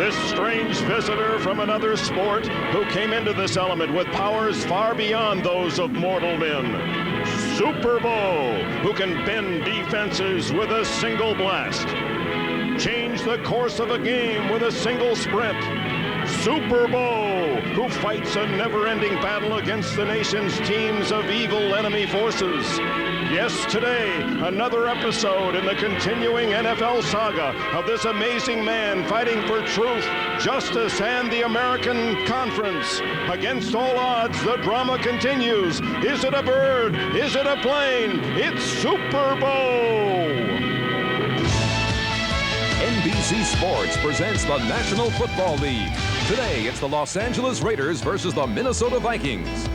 This strange visitor from another sport who came into this element with powers far beyond those of mortal men. Super Bowl, who can bend defenses with a single blast. Change the course of a game with a single sprint. Super Bowl, who fights a never-ending battle against the nation's teams of evil enemy forces. Yes, today, another episode in the continuing NFL saga of this amazing man fighting for truth, justice, and the American Conference. Against all odds, the drama continues. Is it a bird? Is it a plane? It's Super Bowl! NBC Sports presents the National Football League. Today, it's the Los Angeles Raiders versus the Minnesota Vikings.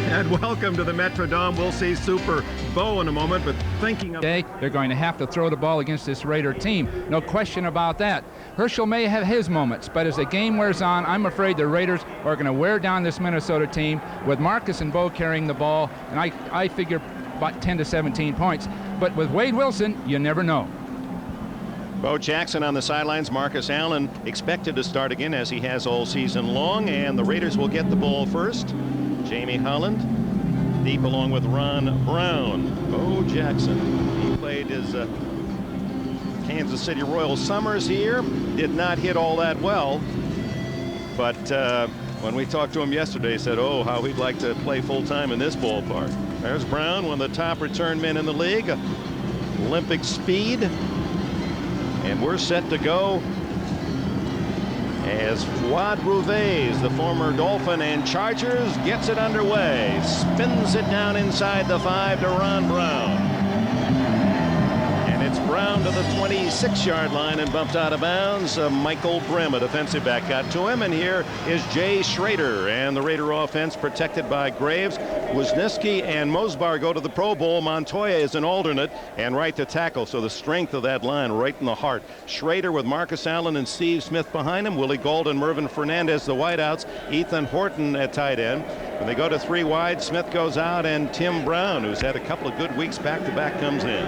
And welcome to the Metrodome. We'll see Super Bowl in a moment, but thinking of... They're going to have to throw the ball against this Raider team. No question about that. Herschel may have his moments, but as the game wears on, I'm afraid the Raiders are going to wear down this Minnesota team with Marcus and Bo carrying the ball, and I figure about 10 to 17 points. But with Wade Wilson, you never know. Bo Jackson on the sidelines. Marcus Allen expected to start again as he has all season long, and the Raiders will get the ball first. Jamie Holland deep along with Ron Brown. Bo Jackson, he played his Kansas City Royal summers here. Did not hit all that well, but when we talked to him yesterday, he said, oh, how he'd like to play full-time in this ballpark. There's Brown, one of the top return men in the league. Olympic speed. And we're set to go as Fuad Rouves, the former Dolphin and Chargers, gets it underway. Spins it down inside the 5 to Ron Brown. And it's Brown to the 26-yard line and bumped out of bounds. Michael Brim, a defensive back, got to him. And here is Jay Schrader. And the Raider offense protected by Graves. Wisniewski and Mosbar go to the Pro Bowl. Montoya is an alternate and right to tackle. So the strength of that line right in the heart. Schrader with Marcus Allen and Steve Smith behind him. Willie Gauld and Mervyn Fernandez, the wideouts. Ethan Horton at tight end. When they go to 3 wide, Smith goes out and Tim Brown, who's had a couple of good weeks back-to-back, comes in.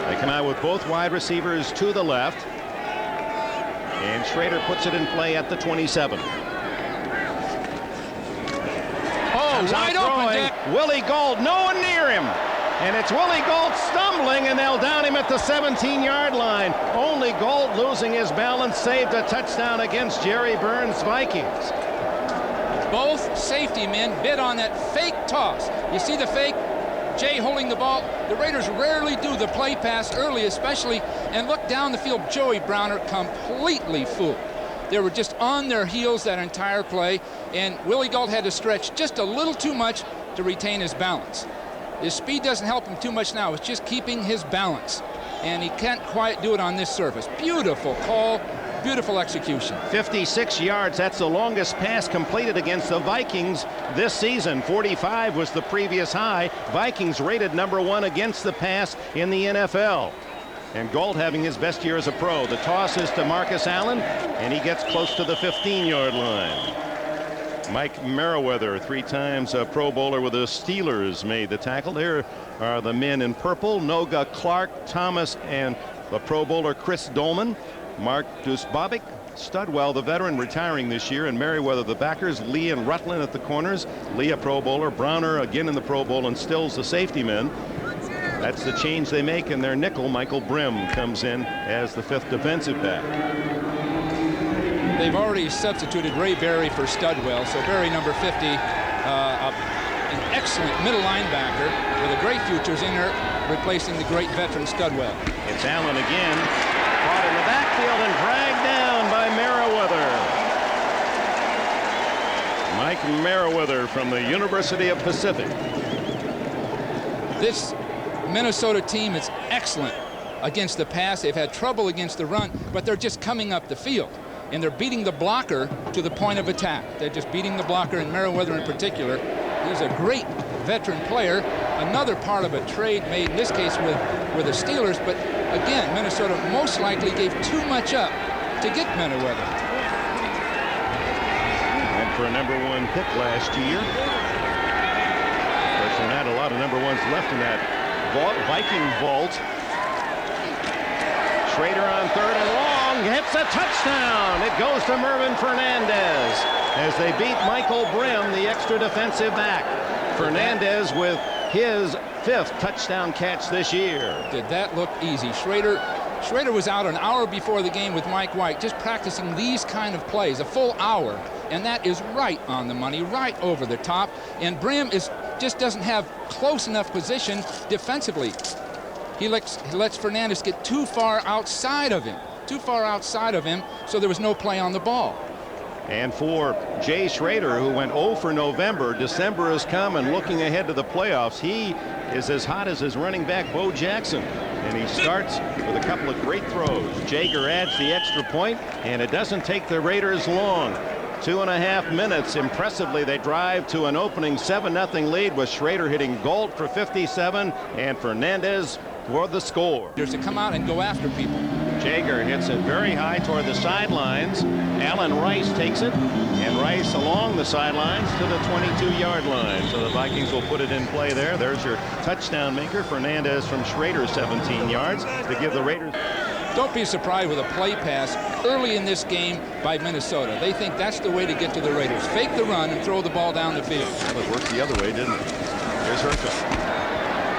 They come out with both wide receivers to the left. And Schrader puts it in play at the 27. Wide open, Dick. Willie Gauld, no one near him. And it's Willie Gauld stumbling, and they'll down him at the 17-yard line. Only Gauld losing his balance saved a touchdown against Jerry Burns' Vikings. Both safety men bid on that fake toss. You see the fake? Jay holding the ball. The Raiders rarely do the play pass early, especially, and look down the field. Joey Browner completely fooled. They were just on their heels that entire play, and Willie Gauld had to stretch just a little too much to retain his balance. His speed doesn't help him too much now. It's just keeping his balance, and he can't quite do it on this surface. Beautiful call, beautiful execution. 56 yards, that's the longest pass completed against the Vikings this season. 45 was the previous high. Vikings rated #1 against the pass in the NFL. And Gauld having his best year as a pro. The toss is to Marcus Allen, and he gets close to the 15-yard line. Mike Merriweather, 3 times a Pro Bowler with the Steelers, made the tackle. There are the men in purple: Noga, Clark, Thomas, and the Pro Bowler Chris Dolman. Mark Dusbovic, Studwell, the veteran, retiring this year, and Merriweather, the backers. Lee and Rutland at the corners. Lee, a Pro Bowler. Browner again in the Pro Bowl, and Stills, the safety men. That's the change they make in their nickel. Michael Brim comes in as the 5th defensive back. They've already substituted Ray Berry for Studwell, so Berry, number 50, an excellent middle linebacker with a great futures in there, replacing the great veteran Studwell. It's Allen again, caught in the backfield and dragged down by Merriweather. Mike Merriweather from the University of Pacific. This Minnesota team is excellent against the pass. They've had trouble against the run, but they're just coming up the field, and they're beating the blocker to the point of attack. They're just beating the blocker, and Merriweather in particular. He's a great veteran player, another part of a trade made in this case with the Steelers, but again, Minnesota most likely gave too much up to get Merriweather. And for a #1 pick last year. Of course, had a lot of #1s left in that Viking vault. Schrader on third and long, hits a touchdown. It goes to Mervin Fernandez as they beat Michael Brim, the extra defensive back. Fernandez with his 5th touchdown catch this year. Did that look easy? Schrader was out an hour before the game with Mike White, just practicing these kind of plays, a full hour, and that is right on the money, right over the top. And Brim just doesn't have close enough position defensively. He lets Fernandez get too far outside of him, so there was no play on the ball. And for Jay Schrader, who went 0 for November, December has come, and looking ahead to the playoffs, he is as hot as his running back, Bo Jackson. And he starts with a couple of great throws. Jager adds the extra point, and it doesn't take the Raiders long. 2.5 minutes. Impressively, they drive to an opening 7-0 lead with Schrader hitting Galt for 57 and Fernandez for the score. There's to come out and go after people. Jager hits it very high toward the sidelines. Allen Rice takes it, and Rice along the sidelines to the 22-yard line. So the Vikings will put it in play there. There's your touchdown maker, Fernandez from Schrader, 17 yards to give the Raiders. Don't be surprised with a play pass early in this game by Minnesota. They think that's the way to get to the Raiders. Fake the run and throw the ball down the field. Well, it worked the other way, didn't it? Here's Herschel.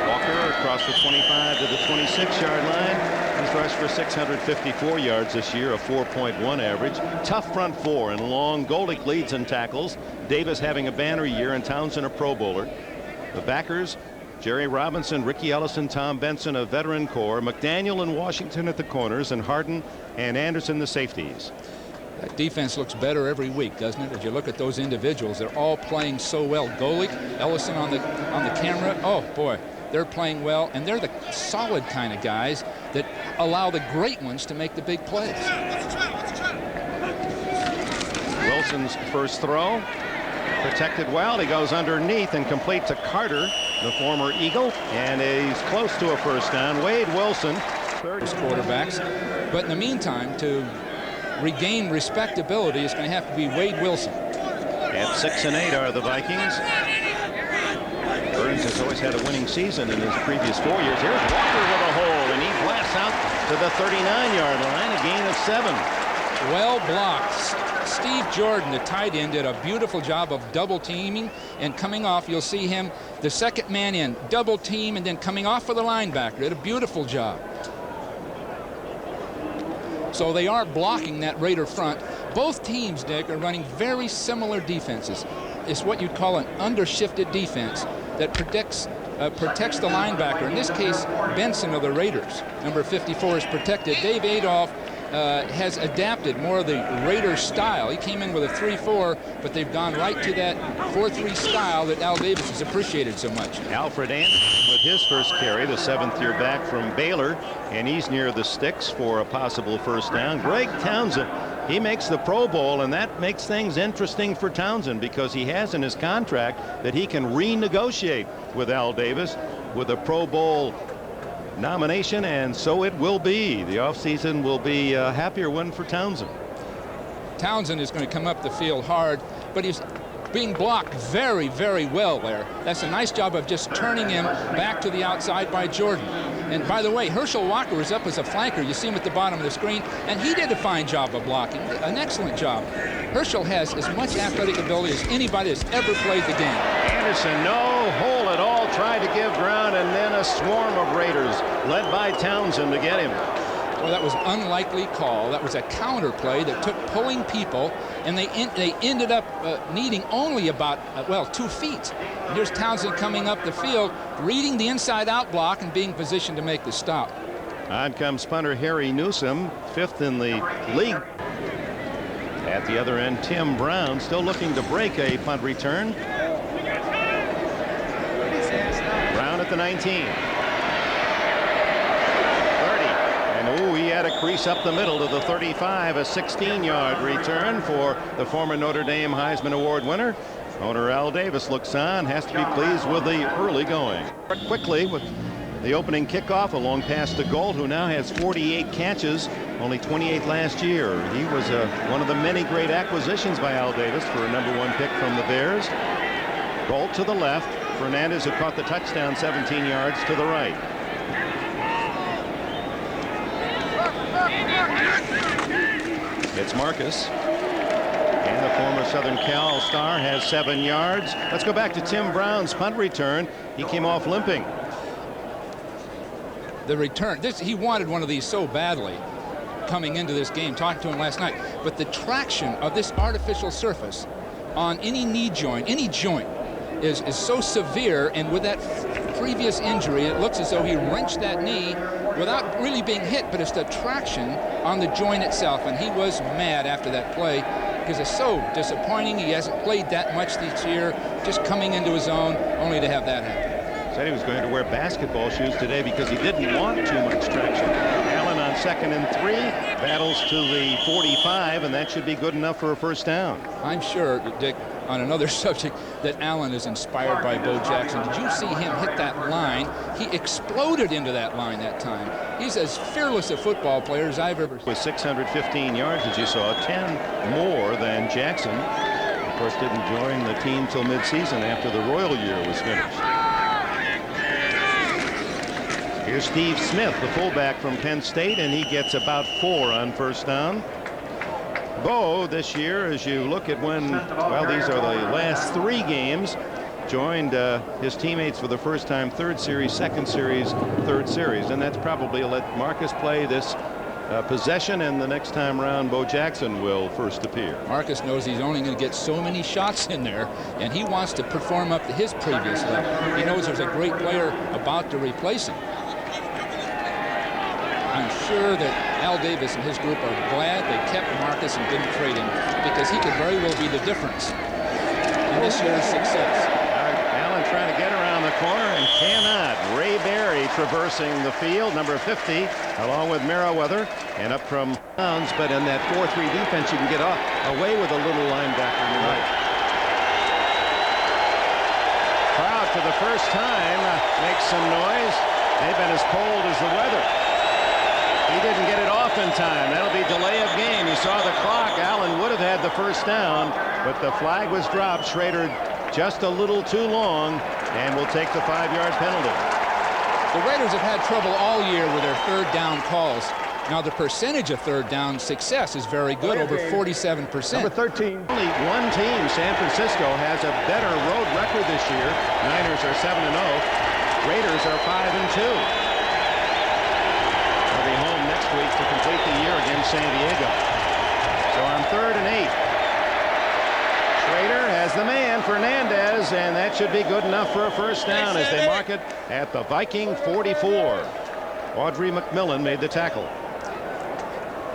Walker across the 25 to the 26-yard line. He's rushed for 654 yards this year, a 4.1 average. Tough front four and long. Goldick leads in tackles. Davis having a banner year, and Townsend a Pro Bowler. The backers, Jerry Robinson, Ricky Ellison, Tom Benson, a veteran core. McDaniel and Washington at the corners, and Harden and Anderson the safeties. That defense looks better every week, doesn't it? As you look at those individuals, they're all playing so well. Golick, Ellison on the camera. Oh boy, they're playing well, and they're the solid kind of guys that allow the great ones to make the big plays. Wilson's first throw, protected well. He goes underneath and completes to Carter, the former Eagle, and he's close to a first down. Wade Wilson, third quarterbacks, but in the meantime, to regain respectability, it's going to have to be Wade Wilson. At 6-8 are the Vikings. Burns has always had a winning season in his previous 4 years. Here's Walker with a hole, and he blasts out to the 39-yard line, a gain of 7. Well blocked. Steve Jordan, the tight end, did a beautiful job of double teaming and coming off. You'll see him, the second man in, double team, and then coming off for the linebacker. Did a beautiful job. So they are blocking that Raider front. Both teams, Dick, are running very similar defenses. It's what you'd call an undershifted defense that protects the linebacker. In this case, Benson of the Raiders, number 54, is protected. Dave Adolph has adapted more of the Raiders style. He came in with a 3-4, but they've gone right to that 4-3 style that Al Davis has appreciated so much. Alfred Anderson with his first carry, the 7th-year back from Baylor, and he's near the sticks for a possible first down. Greg Townsend, he makes the Pro Bowl, and that makes things interesting for Townsend because he has in his contract that he can renegotiate with Al Davis with a Pro Bowl nomination, and so it will be. The offseason will be a happier one for Townsend. Townsend is going to come up the field hard, but he's being blocked very, very well there. That's a nice job of just turning him back to the outside by Jordan. And by the way, Herschel Walker is up as a flanker. You see him at the bottom of the screen, and he did a fine job of blocking, an excellent job. Herschel has as much athletic ability as anybody that's ever played the game. Anderson, no hole at all, tried to give ground, and then a swarm of Raiders led by Townsend to get him. Well, that was an unlikely call. That was a counter play that took pulling people, and they ended up needing only about, 2 feet. And here's Townsend coming up the field, reading the inside-out block and being positioned to make the stop. On comes punter Harry Newsom, 5th in the league. At the other end, Tim Brown still looking to break a punt return. Brown at the 19. Oh, he had a crease up the middle to the 35, a 16-yard return for the former Notre Dame Heisman Award winner. Owner Al Davis looks on, has to be pleased with the early going. Quickly with the opening kickoff, a long pass to Galt, who now has 48 catches, only 28 last year. He was one of the many great acquisitions by Al Davis for a #1 pick from the Bears. Galt to the left, Fernandez, who caught the touchdown, 17 yards to the right. It's Marcus. And the former Southern Cal star has 7 yards. Let's go back to Tim Brown's punt return. He came off limping. The return, he wanted one of these so badly coming into this game, talking to him last night, but the traction of this artificial surface on any knee joint, any joint, is so severe, and with that previous injury, it looks as though he wrenched that knee without really being hit, but it's the traction on the joint itself, and he was mad after that play because it's so disappointing. He hasn't played that much this year, just coming into his own, only to have that happen. Said he was going to wear basketball shoes today because he didn't want too much traction. Allen on 2nd and 3, battles to the 45, and that should be good enough for a first down. I'm sure, Dick, on another subject, that Allen is inspired by Bo Jackson. Did you see him hit that line? He exploded into that line that time. He's as fearless a football player as I've ever seen. With 615 yards, as you saw, 10 more than Jackson. Of course, didn't join the team till midseason after the Royal year was finished. Here's Steve Smith, the fullback from Penn State, and he gets about 4 on first down. Bo this year, as you look at when, well, these are the last 3 games, joined his teammates for the first time, 3rd series, 2nd series, 3rd series, and that's probably let Marcus play this possession, and the next time around Bo Jackson will first appear. Marcus knows he's only going to get so many shots in there, and he wants to perform up to his previous level. He knows there's a great player about to replace him. I'm sure that Al Davis and his group are glad they kept Marcus and didn't trade him, because he could very well be the difference in this year's success. Allen trying to get around the corner and cannot. Ray Berry traversing the field, number 50, along with Merriweather, and up from bounds. But in that 4-3 defense, you can get away with a little linebacker. Right. Crowd for the first time makes some noise. They've been as cold as the weather. He didn't get it off in time. That'll be delay of game. You saw the clock. Allen would have had the first down, but the flag was dropped. Schrader just a little too long, and will take the 5-yard penalty. The Raiders have had trouble all year with their 3rd down calls. Now the percentage of 3rd down success is very good, over 47%. Number 13. Only one team, San Francisco, has a better road record this year. Niners are 7-0. Raiders are 5-2. Next week to complete the year against San Diego. So on 3rd and 8, Schrader has the man, Fernandez, and that should be good enough for a first down as they mark it at the Viking 44. Audrey McMillan made the tackle.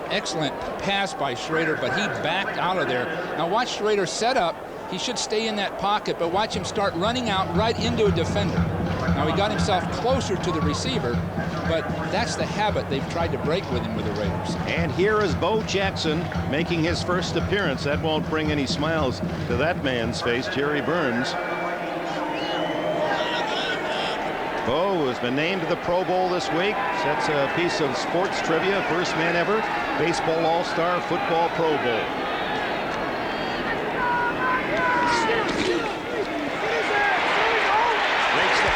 Excellent pass by Schrader, but he backed out of there. Now watch Schrader set up. He should stay in that pocket, but watch him start running out right into a defender. Now he got himself closer to the receiver, but that's the habit they've tried to break with him with the Raiders. And here is Bo Jackson making his first appearance. That won't bring any smiles to that man's face, Jerry Burns. Bo has been named to the Pro Bowl this week. Sets a piece of sports trivia. First man ever, baseball all-star, football Pro Bowl.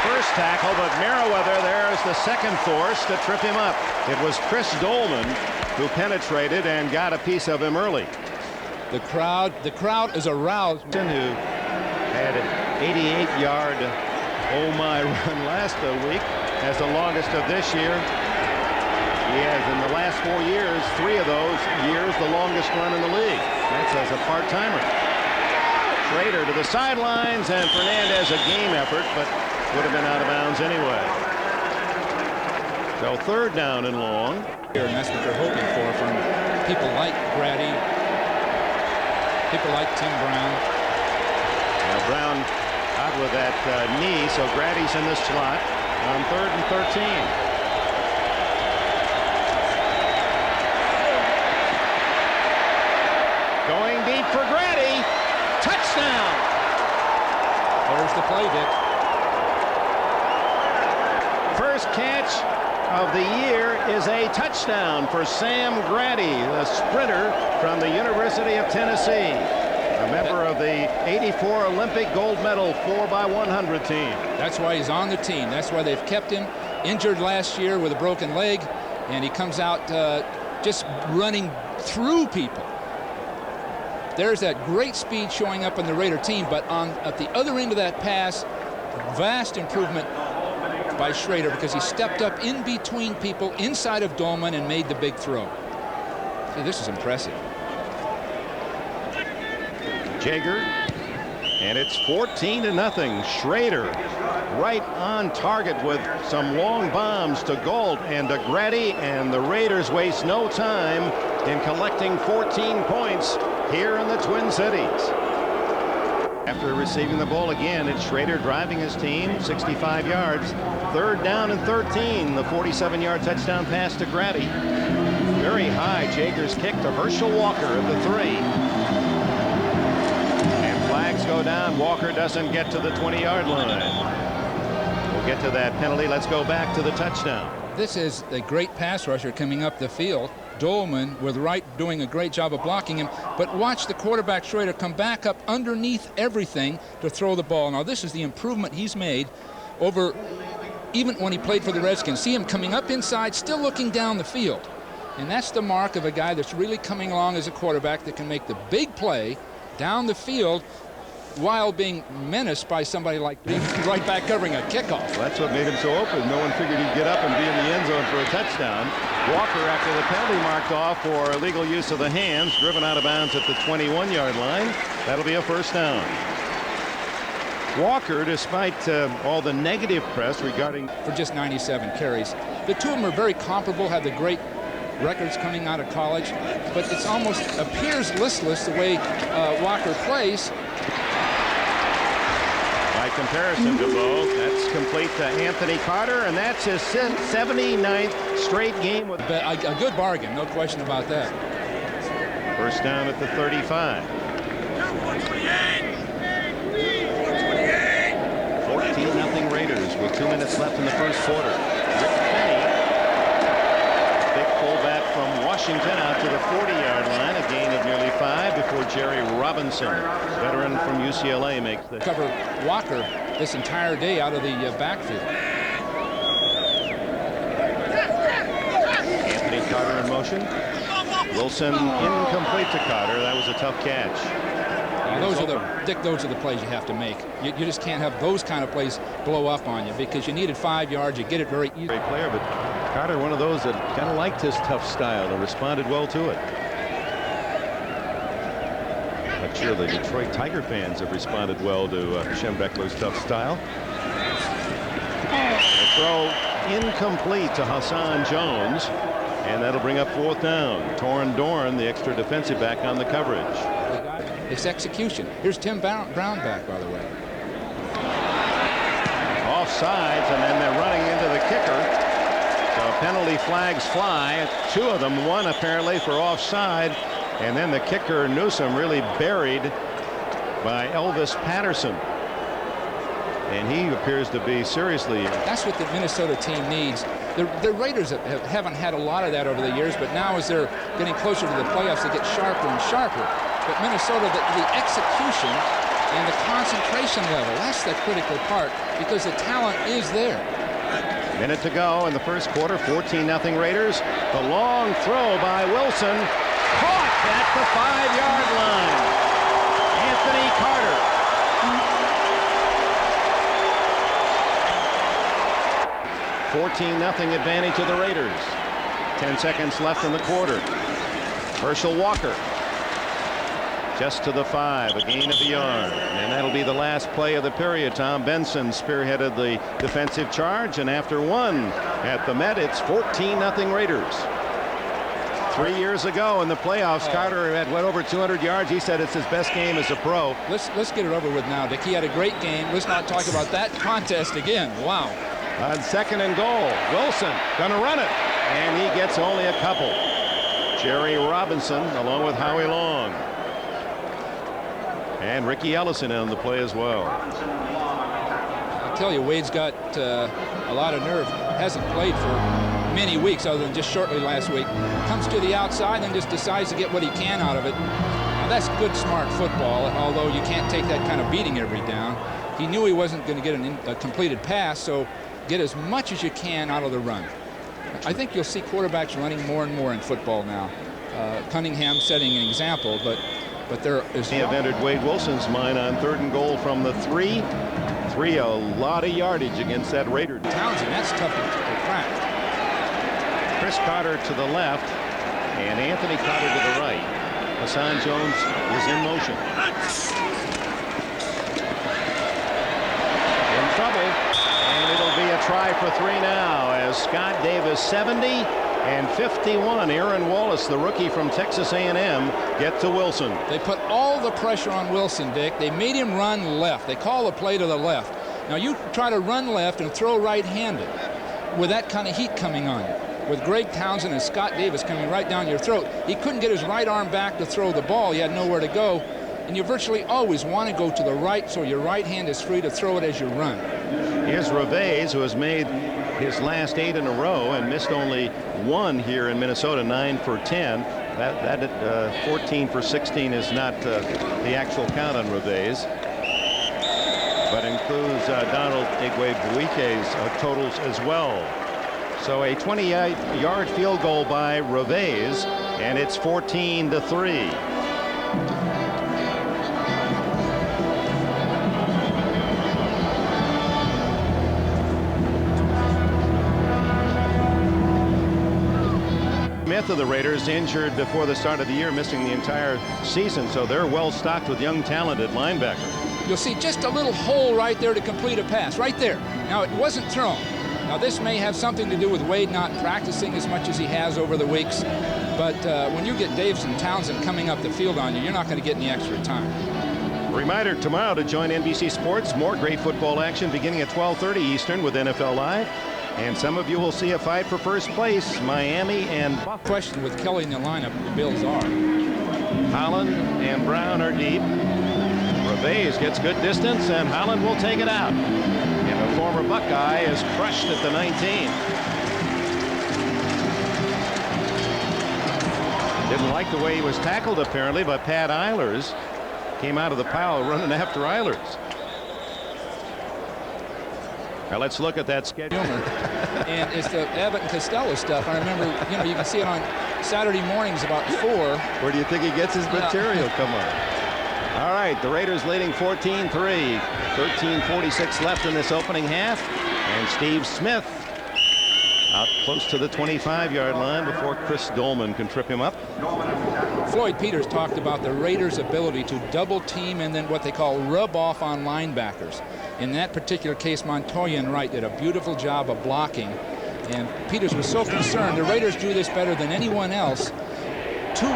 First tackle, but Merriweather, there's the second force to trip him up. It was Chris Dolman who penetrated and got a piece of him early. The crowd is aroused. Who had an 88-yard oh my run last week as the longest of this year. He has in the last 4 years, 3 of those years, the longest run in the league. That's as a part-timer. Schrader to the sidelines, and Fernandez a game effort, but would have been out of bounds anyway. So 3rd down and long. And that's what they're hoping for from people like Grady, people like Tim Brown. Now Brown out with that knee, so Grady's in the slot on 3rd and 13. Going deep for Grady. Touchdown! There's the play, Dick. First catch of the year is a touchdown for Sam Grady, the sprinter from the University of Tennessee, a member of the '84 Olympic gold medal 4x100 team. That's why he's on the team. That's why they've kept him injured last year with a broken leg. and he comes out just running through people. There's that great speed showing up in the Raider team, but at the other end of that pass, vast improvement by Schrader, because he stepped up in between people inside of Dolman and made the big throw. See, this is impressive. Jaeger, and it's 14-0. Schrader right on target with some long bombs to Gold and to Grady, and the Raiders waste no time in collecting 14 points here in the Twin Cities. After receiving the ball again, it's Schrader driving his team 65 yards. 3rd down and 13. The 47-yard touchdown pass to Grady. Very high. Jaeger's kick to Herschel Walker at the 3. And flags go down. Walker doesn't get to the 20-yard line. We'll get to that penalty. Let's go back to the touchdown. This is a great pass rusher coming up the field. Dolman with Wright doing a great job of blocking him, but watch the quarterback Schrader come back up underneath everything to throw the ball. Now this is the improvement he's made over even when he played for the Redskins. See him coming up inside, still looking down the field, and that's the mark of a guy that's really coming along as a quarterback that can make the big play down the field while being menaced by somebody like being right back covering a kickoff. Well, that's what made him so open. No one figured he'd get up and be in the end zone for a touchdown. Walker, after the penalty marked off for illegal use of the hands, driven out of bounds at the 21-yard line. That'll be a 1st down. Walker, despite all the negative press regarding for just 97 carries. The two of them are very comparable, have the great records coming out of college, but it almost appears listless the way Walker plays. By comparison to both, that's complete to Anthony Carter, and that's his 79th straight game with a good bargain, no question about that. 1st down at the 35. 14-0 Raiders with 2 minutes left in the 1st quarter. Rick Penny, big fullback from Washington, out to the 40-yard line, a gain of nearly 5 before Jerry Robinson, veteran from UCLA, makes the cover Walker this entire day out of the backfield. Anthony Carter in motion. Wilson incomplete to Carter. That was a tough catch. Those are the plays you have to make. You just can't have those kind of plays blow up on you, because you needed 5 yards. You get it very easy. Great player, but Carter, one of those that kind of liked his tough style and responded well to it. I'm sure the Detroit Tiger fans have responded well to Schembechler's tough style. The throw incomplete to Hassan Jones, and that'll bring up 4th down. Torrin Dorn, the extra defensive back, on the coverage. It's execution. Here's Tim Brown back, by the way. Offsides, and then they're running into the kicker. So penalty flags fly. 2 of them, 1 apparently for offside. And then the kicker, Newsom, really buried by Elvis Patterson. And he appears to be seriously. That's what the Minnesota team needs. The Raiders haven't had a lot of that over the years, but now as they're getting closer to the playoffs, they get sharper and sharper. But Minnesota, the execution and the concentration level, that's the critical part, because the talent is there. Minute to go in the 1st quarter. 14-0 Raiders. The long throw by Wilson, caught at the 5-yard line. Anthony Carter. $14-0 advantage of the Raiders. 10 seconds left in the quarter. Herschel Walker just to the 5, a gain of a yard, and that'll be the last play of the period. Tom Benson spearheaded the defensive charge, and after 1 at the Met, it's 14-0 Raiders. 3 years ago in the playoffs, Carter had went over 200 yards. He said it's his best game as a pro. Let's get it over with now, Dick. He had a great game. Let's not talk about that contest again. Wow. On 2nd and goal, Wilson gonna run it, and he gets only a couple. Jerry Robinson along with Howie Long. And Ricky Ellison on the play as well. I'll tell you, Wade's got a lot of nerve. Hasn't played for many weeks other than just shortly last week. Comes to the outside and just decides to get what he can out of it. Now that's good, smart football, although you can't take that kind of beating every down. He knew he wasn't going to get a completed pass, so get as much as you can out of the run. I think you'll see quarterbacks running more and more in football now. Cunningham setting an example, but there is. He have entered Wade Wilson's mind on 3rd and goal from the 3. A lot of yardage against that Raider. Townsend, that's tough to crack. Chris Carter to the left and Anthony Carter to the right. Hassan Jones is in motion. In trouble, and it'll be a try for 3 now as Scott Davis 70 and 51. Aaron Wallace, the rookie from Texas A&M, get to Wilson. They put all the pressure on Wilson, Dick. They made him run left. They call the play to the left. Now you try to run left and throw right-handed with that kind of heat coming on you. With Greg Townsend and Scott Davis coming right down your throat, he couldn't get his right arm back to throw the ball. He had nowhere to go. And you virtually always want to go to the right so your right hand is free to throw it as you run. Here's Reveiz, who has made his last 8 in a row and missed only 1 here in Minnesota, 9 for 10. That 14 for 16 is not the actual count on Reveiz, but includes Donald Igwebuike's totals as well. So a 28-yard field goal by Reveiz, and it's 14-3. Smith of the Raiders injured before the start of the year, missing the entire season, so they're well stocked with young talented linebackers. You'll see just a little hole right there to complete a pass, right there. Now it wasn't thrown. Now this may have something to do with Wade not practicing as much as he has over the weeks, but when you get Davis and Townsend coming up the field on you, you're not going to get any extra time. Reminder tomorrow to join NBC Sports. More great football action beginning at 12:30 Eastern with NFL Live. And some of you will see a fight for first place, Miami and Buffalo. Question with Kelly in the lineup, the Bills are. Holland and Brown are deep. Reveiz gets good distance, and Holland will take it out. And the former Buckeye is crushed at the 19. Didn't like the way he was tackled, apparently, but Pat Eilers came out of the pile running after Eilers. Now let's look at that schedule. And it's the Abbott and Costello stuff. I remember, you can see it on Saturday mornings about 4. Where do you think he gets his material? Come on. All right, the Raiders leading 14-3. 13:46 left in this opening half. And Steve Smith out close to the 25-yard line before Chris Dolman can trip him up. Floyd Peters talked about the Raiders' ability to double team and then what they call rub off on linebackers. In that particular case, Montoya and Wright did a beautiful job of blocking. And Peters was so concerned. The Raiders do this better than anyone else. Two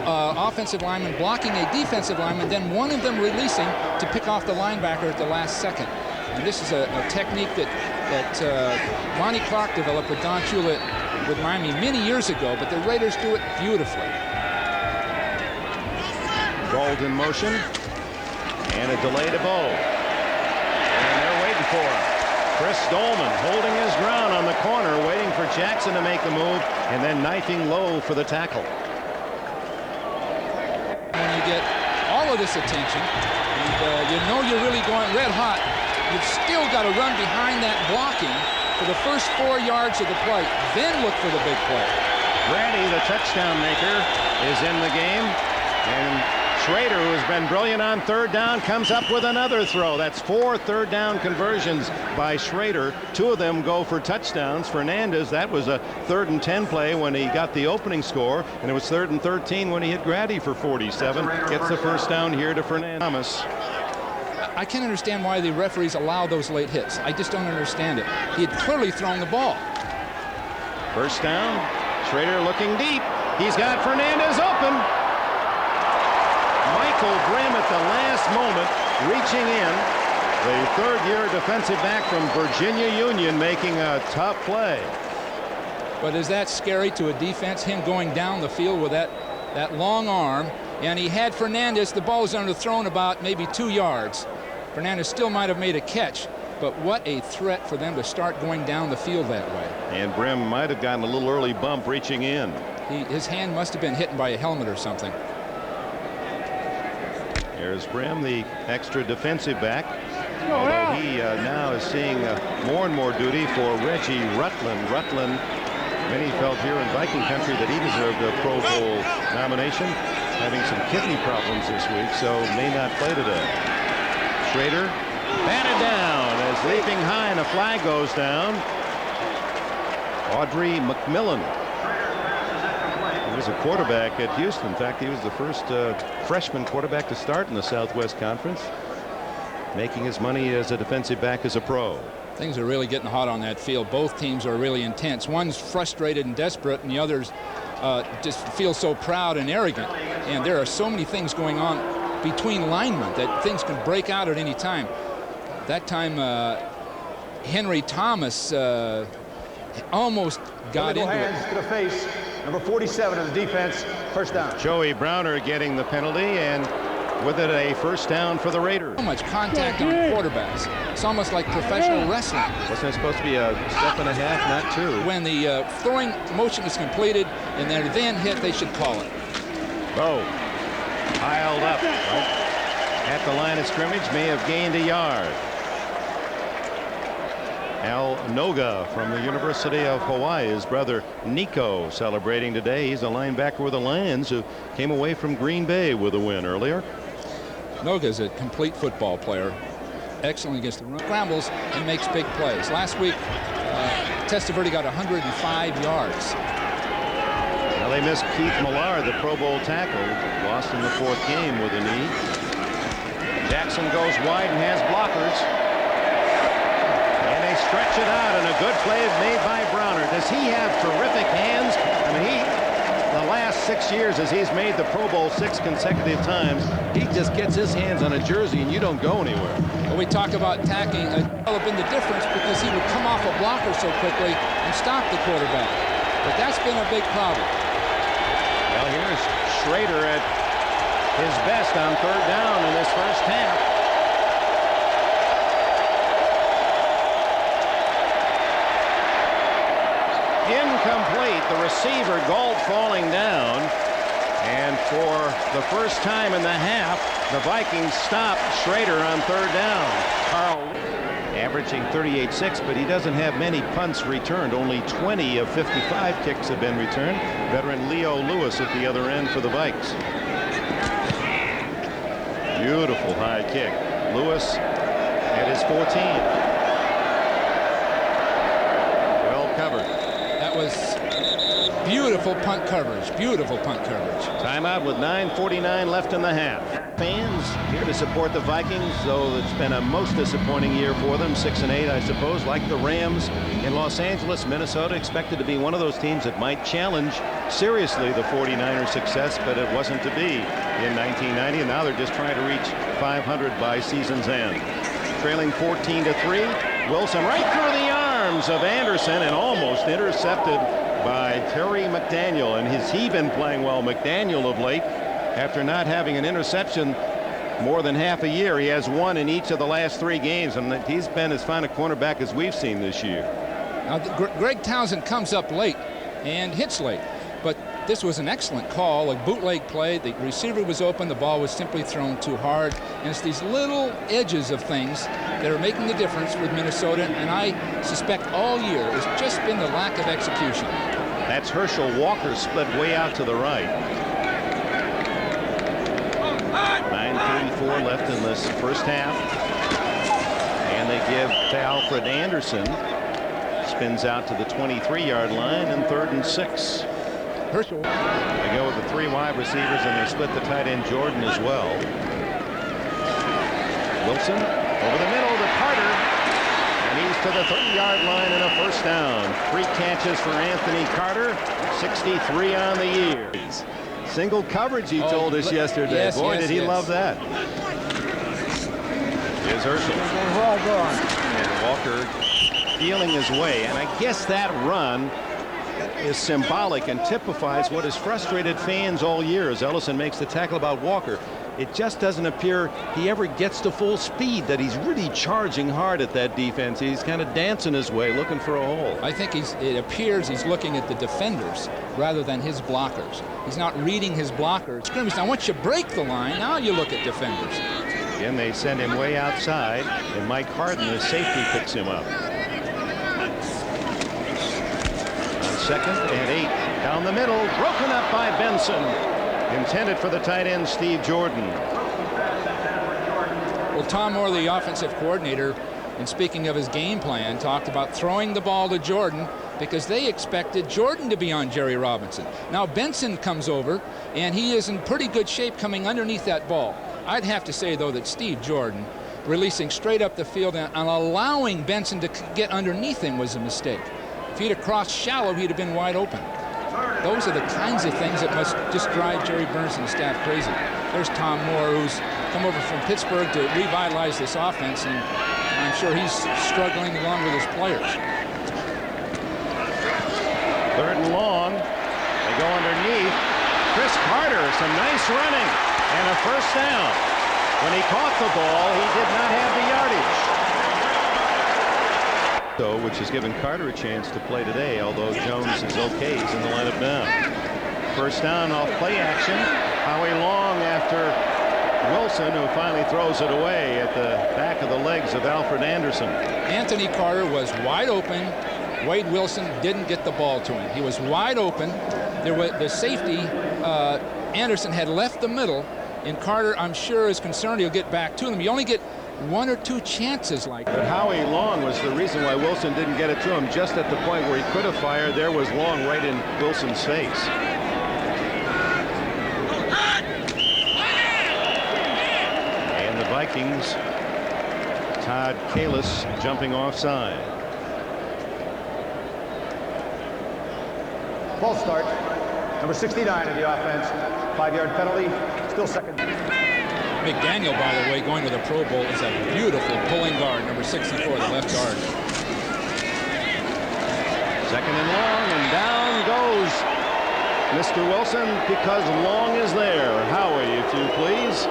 offensive linemen blocking a defensive lineman, then one of them releasing to pick off the linebacker at the last second. And this is a technique that Lonnie Clark developed with Don Shula with Miami many years ago, but the Raiders do it beautifully. Gold in motion, and a delay to Bow. And they're waiting for him. Chris Dolman holding his ground on the corner, waiting for Jackson to make the move, and then knifing low for the tackle. When you get all of this attention, and you know you're really going red hot, you've still got to run behind that blocking for the first 4 yards of the play, then look for the big play. Grady, the touchdown maker, is in the game, and Schrader, who has been brilliant on 3rd down, comes up with another throw. That's 4 third down conversions by Schrader. 2 of them go for touchdowns. Fernandez, that was a 3rd and 10 play when he got the opening score, and it was 3rd and 13 when he hit Grady for 47. Gets the first down here to Fernandez. I can't understand why the referees allow those late hits. I just don't understand it. He had clearly thrown the ball. First down. Schrader looking deep. He's got Fernandez open. Michael Grimm at the last moment reaching in. The 3rd-year defensive back from Virginia Union making a tough play. But is that scary to a defense, him going down the field with that long arm? And he had Fernandez. The ball was underthrown about maybe 2 yards. Fernandez still might have made a catch, but what a threat for them to start going down the field that way. And Grimm might have gotten a little early bump reaching in. His hand must have been hit by a helmet or something. There's Grimm, the extra defensive back. Although he now is seeing more and more duty for Reggie Rutland. Rutland Many felt here in Viking country that he deserved a Pro Bowl nomination, having some kidney problems this week, so may not play today. Schrader batted down as leaping high and a flag goes down. Audrey McMillan. He was a quarterback at Houston. In fact, he was the first freshman quarterback to start in the Southwest Conference, making his money as a defensive back as a pro. Things are really getting hot on that field. Both teams are really intense. One's frustrated and desperate, and the others just feel so proud and arrogant. And there are so many things going on between linemen that things can break out at any time. That time, Henry Thomas almost got into hands it. to the face. Number 47 of the defense. First down. Joey Browner getting the penalty, and with it a first down for the Raiders. So much contact on quarterbacks. It's almost like professional wrestling. Wasn't it supposed to be a step and a half, not two? When the throwing motion is completed and they're then hit, they should call it. Bo piled up right at the line of scrimmage, may have gained a yard. Al Noga from the University of Hawaii, his brother Nico celebrating today. He's a linebacker with the Lions who came away from Green Bay with a win earlier. Noga's a complete football player. Excellent against the run. Scrambles and makes big plays. Last week, Testaverde got 105 yards. Now they missed Keith Millard, the Pro Bowl tackle, lost in the 4th game with a knee. Jackson goes wide and has blockers. And they stretch it out, and a good play is made by Browner. Does he have terrific hands? I mean, the last 6 years as he's made the Pro Bowl 6 consecutive times, he just gets his hands on a jersey and you don't go anywhere. Well, we talk about tacking. Developing the difference because he would come off a blocker so quickly and stop the quarterback. But that's been a big problem. Well, here's Schrader at his best on 3rd down in this first half. Incomplete. The receiver, Gold, falling down. And for the first time in the half, the Vikings stop Schrader on 3rd down. Carl averaging 38.6, but he doesn't have many punts returned. Only 20 of 55 kicks have been returned. Veteran Leo Lewis at the other end for the Vikes. Beautiful high kick. Lewis at his 14. Well covered. That was beautiful punt coverage. Beautiful punt coverage. Timeout with 9:49 left in the half. Fans here to support the Vikings, though it's been a most disappointing year for them. 6-8, I suppose, like the Rams in Los Angeles. Minnesota expected to be one of those teams that might challenge seriously the 49ers' success, but it wasn't to be in 1990, and now they're just trying to reach 500 by season's end. Trailing 14-3, Wilson right through the arms of Anderson and almost intercepted by Terry McDaniel. And he's been playing well, McDaniel, of late. After not having an interception more than half a year, he has one in each of the last 3 games, and he's been as fine a cornerback as we've seen this year. Now, Greg Townsend comes up late and hits late, but this was an excellent call, a bootleg play. The receiver was open, the ball was simply thrown too hard, and it's these little edges of things that are making the difference with Minnesota, and I suspect all year it's just been the lack of execution. That's Herschel Walker split way out to the right. 9:34 left in this first half, and they give to Alfred Anderson. Spins out to the 23-yard line, and 3rd and 6. Herschel. They go with the 3 wide receivers, and they split the tight end Jordan as well. Wilson over the middle to Carter, and he's to the 30-yard line and a first down. 3 catches for Anthony Carter, 63 on the year. Single coverage, he told us yesterday. Yes, Boy, yes, did he love that. Here's Herschel. And Walker feeling his way, and I guess that run is symbolic and typifies what has frustrated fans all year as Ellison makes the tackle about Walker. It just doesn't appear he ever gets to full speed, that he's really charging hard at that defense. He's kind of dancing his way, looking for a hole. I think it appears he's looking at the defenders rather than his blockers. He's not reading his blockers. Now, once you break the line, now you look at defenders. Again, they send him way outside, and Mike Harden, the safety, picks him up. 2nd and 8. Down the middle, broken up by Benson. Intended for the tight end, Steve Jordan. Well, Tom Moore, the offensive coordinator, and speaking of his game plan, talked about throwing the ball to Jordan because they expected Jordan to be on Jerry Robinson. Now Benson comes over, and he is in pretty good shape coming underneath that ball. I'd have to say, though, that Steve Jordan releasing straight up the field and allowing Benson to get underneath him was a mistake. If he'd have crossed shallow, he'd have been wide open. Those are the kinds of things that must just drive Jerry Burns and the staff crazy. There's Tom Moore, who's come over from Pittsburgh to revitalize this offense, and I'm sure he's struggling along with his players. 3rd and long. They go underneath. Chris Carter, some nice running, and a first down. When he caught the ball, he did not have the yardage. Which has given Carter a chance to play today, although Jones is okay. He's in the lineup now. First down off play action. Howie Long after Wilson, who finally throws it away at the back of the legs of Alfred Anderson. Anthony Carter was wide open. Wade Wilson didn't get the ball to him. He was wide open. There was the safety. Anderson had left the middle, and Carter, I'm sure, is concerned he'll get back to him. You only get 1 or 2 chances like that. But Howie Long was the reason why Wilson didn't get it to him. Just at the point where he could have fired, there was Long right in Wilson's face. And the Vikings, Todd Kalis jumping offside. False start. Number 69 of the offense. 5-yard penalty. Still second. McDaniel, by the way, going to the Pro Bowl, is a beautiful pulling guard, number 64, the left guard. 2nd and long, and down goes Mr. Wilson because Long is there. Howie, if you please.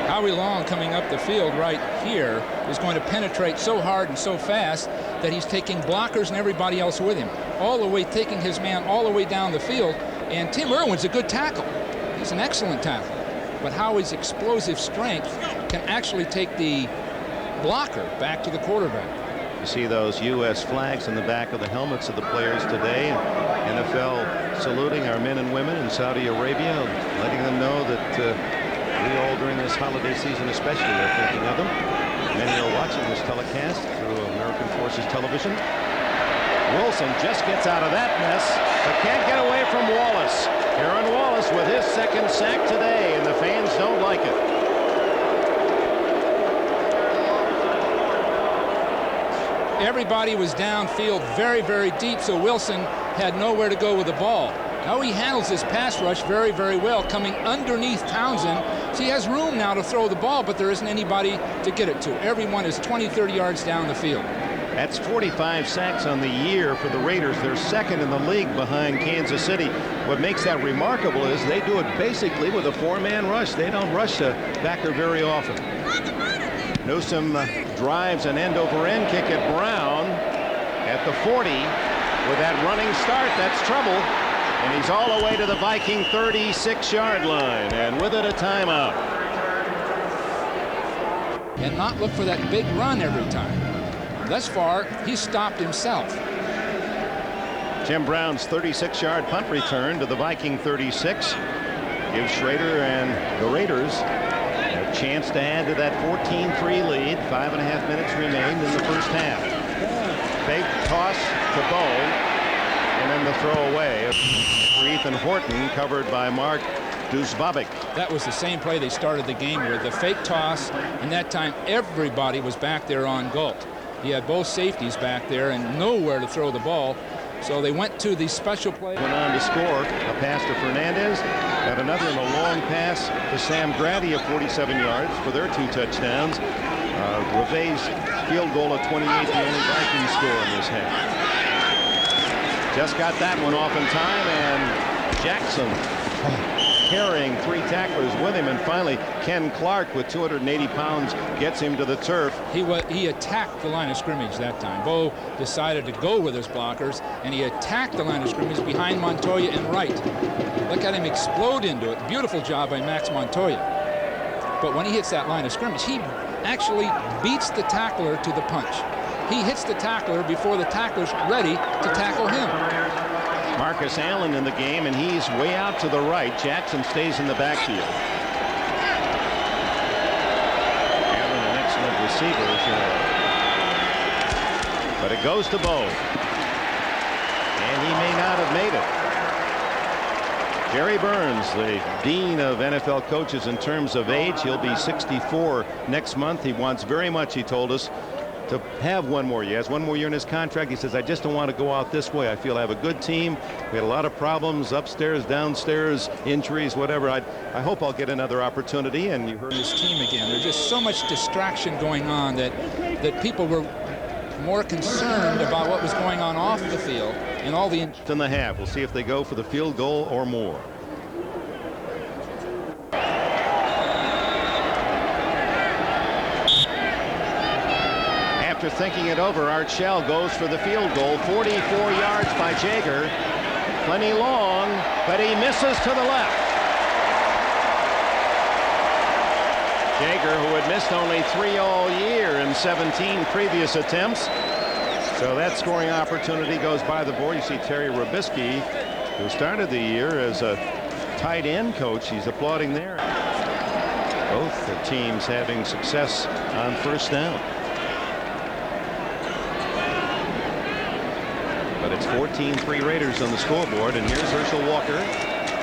Howie Long coming up the field right here is going to penetrate so hard and so fast that he's taking blockers and everybody else with him, all the way taking his man all the way down the field. And Tim Irwin's a good tackle. He's an excellent tackle. But Howie's explosive strength can actually take the blocker back to the quarterback. You see those U.S. flags in the back of the helmets of the players today. NFL saluting our men and women in Saudi Arabia, letting them know that we all, during this holiday season especially, are thinking of them. Many are watching this telecast through American Forces Television. Wilson just gets out of that mess, but can't get away from Wallace. Aaron Wallace with his 2nd sack today, and the fans don't like it. Everybody was downfield very, very deep, so Wilson had nowhere to go with the ball. Now he handles this pass rush very, very well, coming underneath Townsend. So he has room now to throw the ball, but there isn't anybody to get it to. Everyone is 20, 30 yards down the field. That's 45 sacks on the year for the Raiders. They're 2nd in the league behind Kansas City. What makes that remarkable is they do it basically with a 4-man rush. They don't rush a backer very often. Newsome drives an end-over-end kick at Brown at the 40. With that running start, that's trouble. And he's all the way to the Viking 36-yard line, and with it a timeout. And not look for that big run every time. Thus far, he stopped himself. Jim Brown's 36-yard punt return to the Viking 36 gives Schrader and the Raiders a chance to add to that 14-3 lead. 5.5 minutes remained in the first half. Big toss to Bowe, and then the throw away for Ethan Horton, covered by Mark Duzbabic. That was the same play they started the game with, the fake toss, and that time everybody was back there on Galt. He had both safeties back there and nowhere to throw the ball, so they went to the special play. Went on to score a pass to Fernandez, and another in a long pass to Sam Grady of 47 yards for their 2 touchdowns. Reve's field goal of 28, the only Viking score in this half. Just got that one off in time, and Jackson carrying 3 tacklers with him, and finally Ken Clark with 280 pounds gets him to the turf. He attacked the line of scrimmage that time. Bo decided to go with his blockers, and he attacked the line of scrimmage behind Montoya and right. Look at him explode into it. Beautiful job by Max Montoya. But when he hits that line of scrimmage, he actually beats the tackler to the punch. He hits the tackler before the tackler's ready to tackle him. Marcus Allen in the game, and he's way out to the right. Jackson stays in the backfield. Allen, an excellent receiver, but it goes to Bo, and he may not have made it. Jerry Burns, the dean of NFL coaches in terms of age, he'll be 64 next month. He wants very much, he told us, to have one more year. He has one more year in his contract. He says, I just don't want to go out this way. I feel I have a good team. We had a lot of problems upstairs, downstairs, injuries, whatever. I hope I'll get another opportunity. And you heard this team again. There's just so much distraction going on that people were more concerned about what was going on off the field and all the in the half. We'll see if they go for the field goal or more. After thinking it over, Art Shell goes for the field goal. 44 yards by Jaeger. Plenty long, but he misses to the left. Jaeger, who had missed only 3 all year in 17 previous attempts. So that scoring opportunity goes by the board. You see Terry Robisky, who started the year as a tight end coach. He's applauding there. Both the teams having success on first down. But it's 14-3 Raiders on the scoreboard, and here's Herschel Walker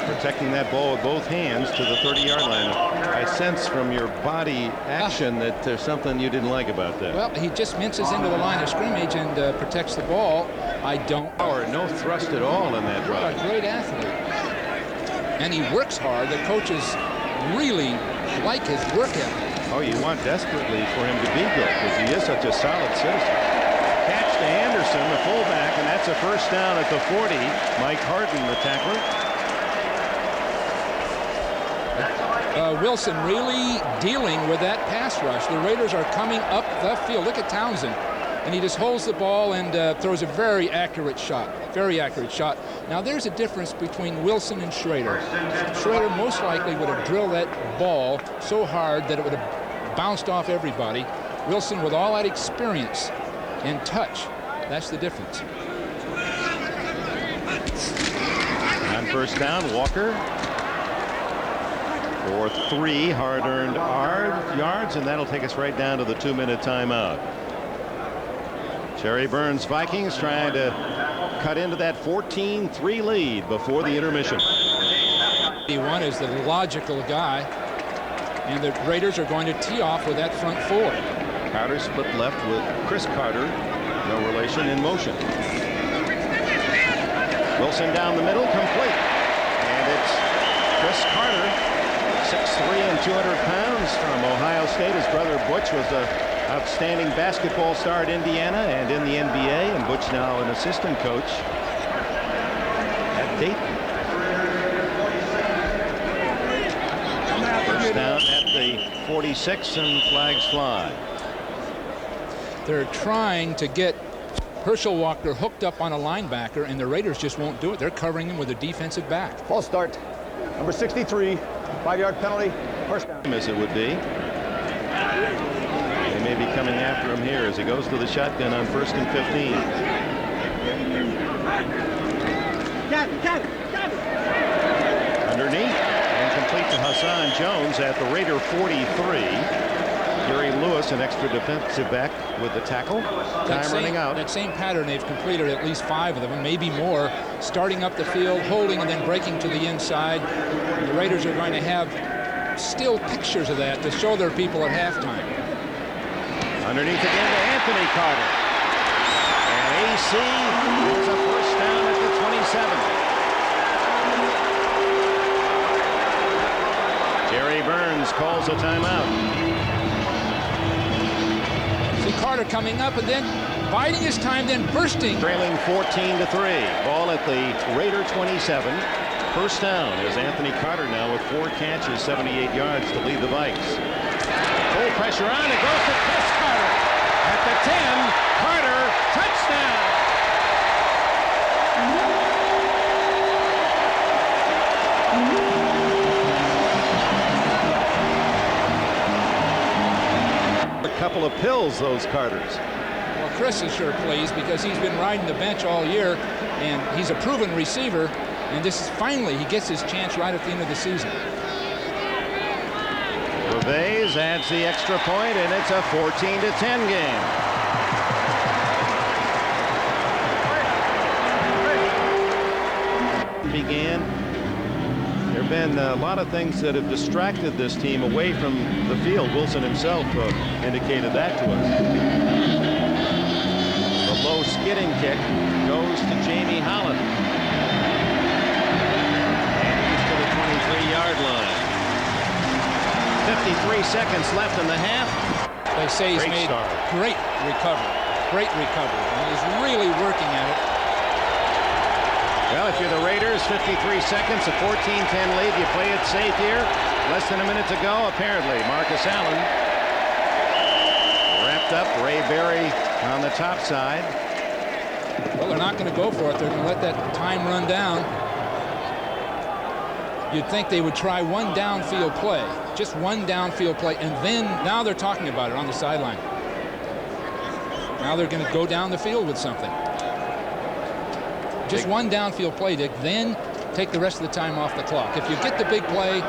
protecting that ball with both hands to the 30-yard line. I sense from your body action that there's something you didn't like about that. Well, he just minces into the line of scrimmage and protects the ball. I don't. Power, no thrust at all in that drive. What a great athlete. And he works hard. The coaches really like his work ethic. Oh, you want desperately for him to be good because he is such a solid citizen. Catch to Anderson, the fullback, and that's a first down at the 40. Mike Harden, the tackler. Wilson really dealing with that pass rush. The Raiders are coming up the field. Look at Townsend. And he just holds the ball and throws a very accurate shot. Very accurate shot. Now there's a difference between Wilson and Schrader. Schrader most likely would have drilled that ball so hard that it would have bounced off everybody. Wilson, with all that experience and touch, that's the difference. On first down, Walker for 3 hard-earned yards, and that'll take us right down to the 2-minute timeout. Jerry Burns' Vikings trying to cut into that 14-3 lead before the intermission. He is the logical guy, and the Raiders are going to tee off with that front 4. Carter split left with Chris Carter, no relation, in motion. Wilson down the middle, complete. And it's Chris Carter, 6'3" and 200 pounds from Ohio State. His brother Butch was an outstanding basketball star at Indiana and in the NBA, and Butch now an assistant coach at Dayton. First down at the 46, and flags fly. They're trying to get Herschel Walker hooked up on a linebacker, and the Raiders just won't do it. They're covering him with a defensive back. False start. Number 63, 5-yard penalty, first down. As it would be. They may be coming after him here as he goes to the shotgun on 1st and 15. Underneath and complete to Hassan Jones at the Raider 43. Gary Lewis, an extra defensive back with the tackle. Time running out. That same pattern, they've completed at least 5 of them, maybe more. Starting up the field, holding, and then breaking to the inside. And the Raiders are going to have still pictures of that to show their people at halftime. Underneath again to Anthony Carter. And AC is a first down at the 27. Jerry Burns calls a timeout. See Carter coming up and then biding his time, then bursting. Trailing 14-3. Ball at the Raider 27. First down is Anthony Carter now with 4 catches, 78 yards to lead the Vikes. Full pressure on. It goes to Chris Carter. At the 10, Carter, touchdown. Bills, those Carters. Well, Chris is sure pleased because he's been riding the bench all year, and he's a proven receiver, and this is finally he gets his chance right at the end of the season. Gervais adds the extra point, and it's a 14-10 game. Began. There have been a lot of things that have distracted this team away from the field. Wilson himself indicated that to us. The low skidding kick goes to Jamie Holland. And he's to the 23-yard line. 53 seconds left in the half. They say he's made great recovery. Great recovery. And he's really working at it. Well, if you're the Raiders, 53 seconds, a 14-10 lead. You play it safe here. Less than a minute to go, apparently. Marcus Allen wrapped up. Ray Berry on the top side. Well, they're not going to go for it. They're going to let that time run down. You'd think they would try one downfield play, just one downfield play, and then now they're talking about it on the sideline. Now they're going to go down the field with something. Just one downfield play, Dick, then take the rest of the time off the clock. If you get the big play,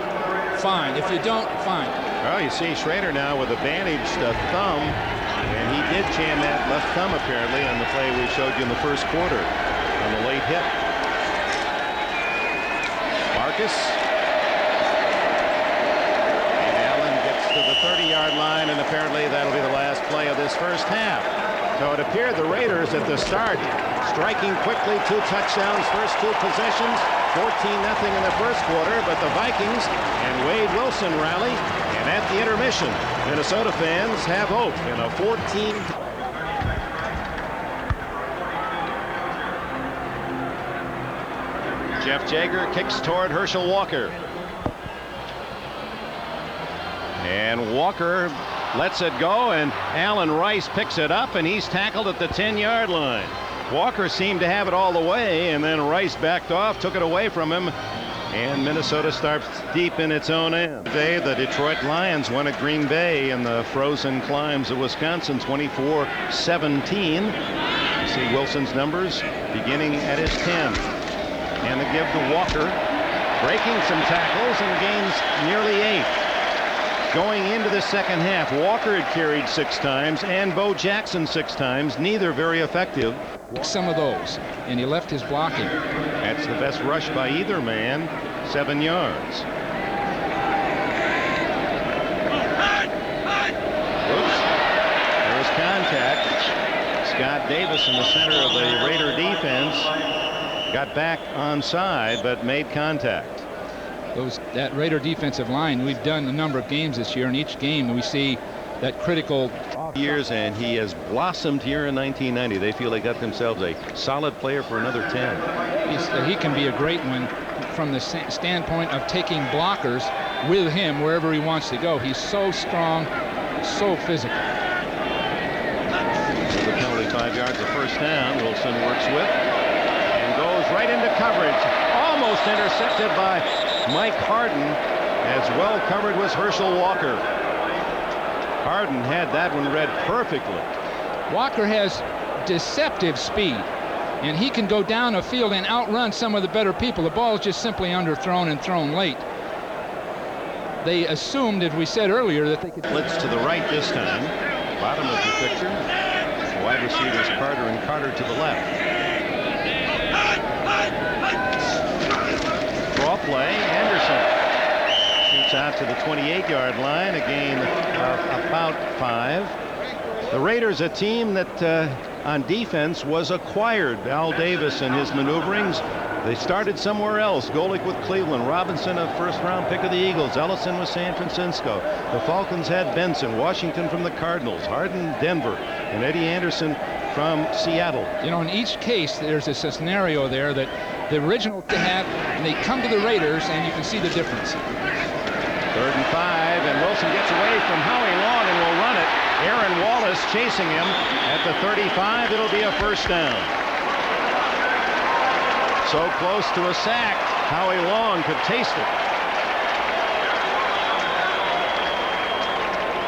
fine. If you don't, fine. Well, you see Schrader now with a bandaged thumb, and he did jam that left thumb apparently on the play we showed you in the first quarter on the late hit. Marcus. And Allen gets to the 30-yard line, and apparently that'll be the last play of this first half. So it appeared the Raiders at the start striking quickly, 2 touchdowns, first 2 possessions, 14-0 in the first quarter, but the Vikings and Wade Wilson rally, and at the intermission, Minnesota fans have hope in a 14. Jeff Jager kicks toward Herschel Walker. And Walker lets it go, and Alan Rice picks it up, and he's tackled at the 10-yard line. Walker seemed to have it all the way, and then Rice backed off, took it away from him, and Minnesota starts deep in its own end. Today, the Detroit Lions won at Green Bay in the frozen climes of Wisconsin, 24-17. You see Wilson's numbers beginning at his 10. And the give to Walker, breaking some tackles and gains nearly 8. Going into the second half, Walker had carried 6 times and Bo Jackson 6 times, neither very effective. Some of those, and he left his blocking. That's the best rush by either man, 7 yards. Oops, there was contact. Scott Davis in the center of the Raider defense got back onside but made contact. That Raider defensive line, we've done a number of games this year, and each game we see that critical years, and he has blossomed here in 1990. They feel they got themselves a solid player for another 10. He can be a great one from the standpoint of taking blockers with him wherever he wants to go. He's so strong, so physical. The penalty, 5 yards, a first down. Wilson works with and goes right into coverage. Almost intercepted by Mike Harden. As well covered was Herschel Walker. Harden had that one read perfectly. Walker has deceptive speed, and he can go down a field and outrun some of the better people. The ball is just simply underthrown and thrown late. They assumed, as we said earlier, that they could blitz to the right this time. Bottom of the picture. Wide receivers Carter and Carter to the left. Draw play. Anderson shoots out to the 28-yard line, a gain of about 5. The Raiders, a team that on defense was acquired. Al Davis and his maneuverings. They started somewhere else. Golick with Cleveland. Robinson, a first-round pick of the Eagles. Ellison with San Francisco. The Falcons had Benson. Washington from the Cardinals. Harden, Denver. And Eddie Anderson from Seattle. You know, in each case, there's a scenario there that the original had, and they come to the Raiders, and you can see the difference. 3rd and 5, and Wilson gets away from Howie Long and will run it. Aaron Wallace chasing him at the 35. It'll be a first down. So close to a sack. Howie Long could taste it.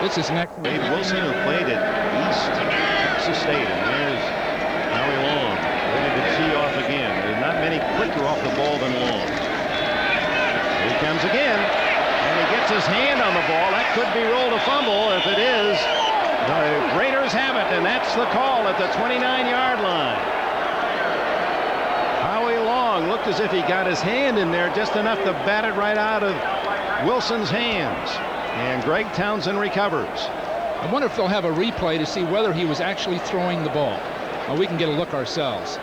This is next. Wade Wilson, who played at throws again, and he gets his hand on the ball. That could be ruled a fumble. If it is, the Raiders have it, and that's the call at the 29-yard line. Howie Long looked as if he got his hand in there just enough to bat it right out of Wilson's hands. And Greg Townsend recovers. I wonder if they'll have a replay to see whether he was actually throwing the ball. Well, we can get a look ourselves.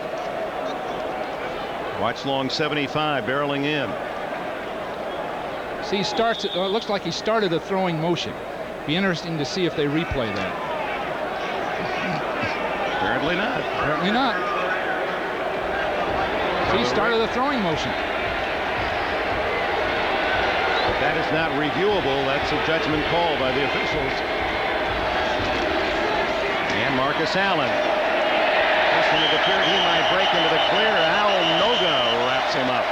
Watch Long 75 barreling in. See, he starts. It looks like he started a throwing motion. Be interesting to see if they replay that. Apparently not. Apparently not. See, he started a throwing motion. That is not reviewable. That's a judgment call by the officials. And Marcus Allen. Just when it appeared he might break into the clear, Al Noga wraps him up.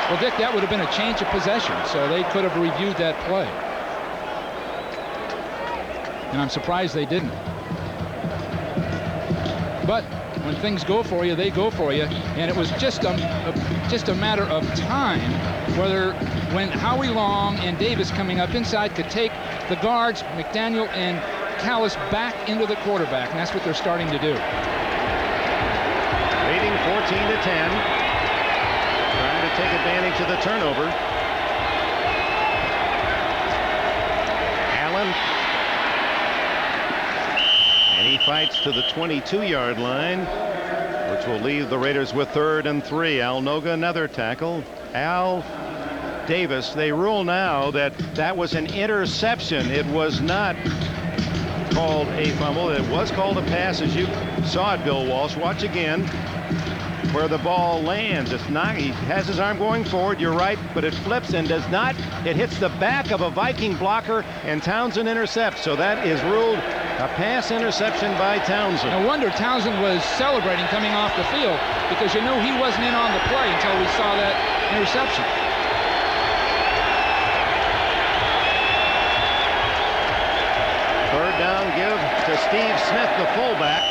Well, Dick, that would have been a change of possession, so they could have reviewed that play. And I'm surprised they didn't. But when things go for you, they go for you. And it was just a matter of time whether when Howie Long and Davis coming up inside could take the guards, McDaniel and Callis, back into the quarterback. And that's what they're starting to do. Leading 14-10. Trying to take advantage of the turnover. Allen. And he fights to the 22-yard line, which will leave the Raiders with 3rd and 3. Al Noga, another tackle. Al Davis, they rule now that that was an interception. It was not called a fumble. It was called a pass, as you saw it, Bill Walsh. Watch again where the ball lands. It's not, he has his arm going forward, you're right, but it flips and does not. It hits the back of a Viking blocker, and Townsend intercepts. So that is ruled a pass interception by Townsend. No wonder Townsend was celebrating coming off the field, because you know he wasn't in on the play until we saw that interception. Third down give to Steve Smith, the fullback,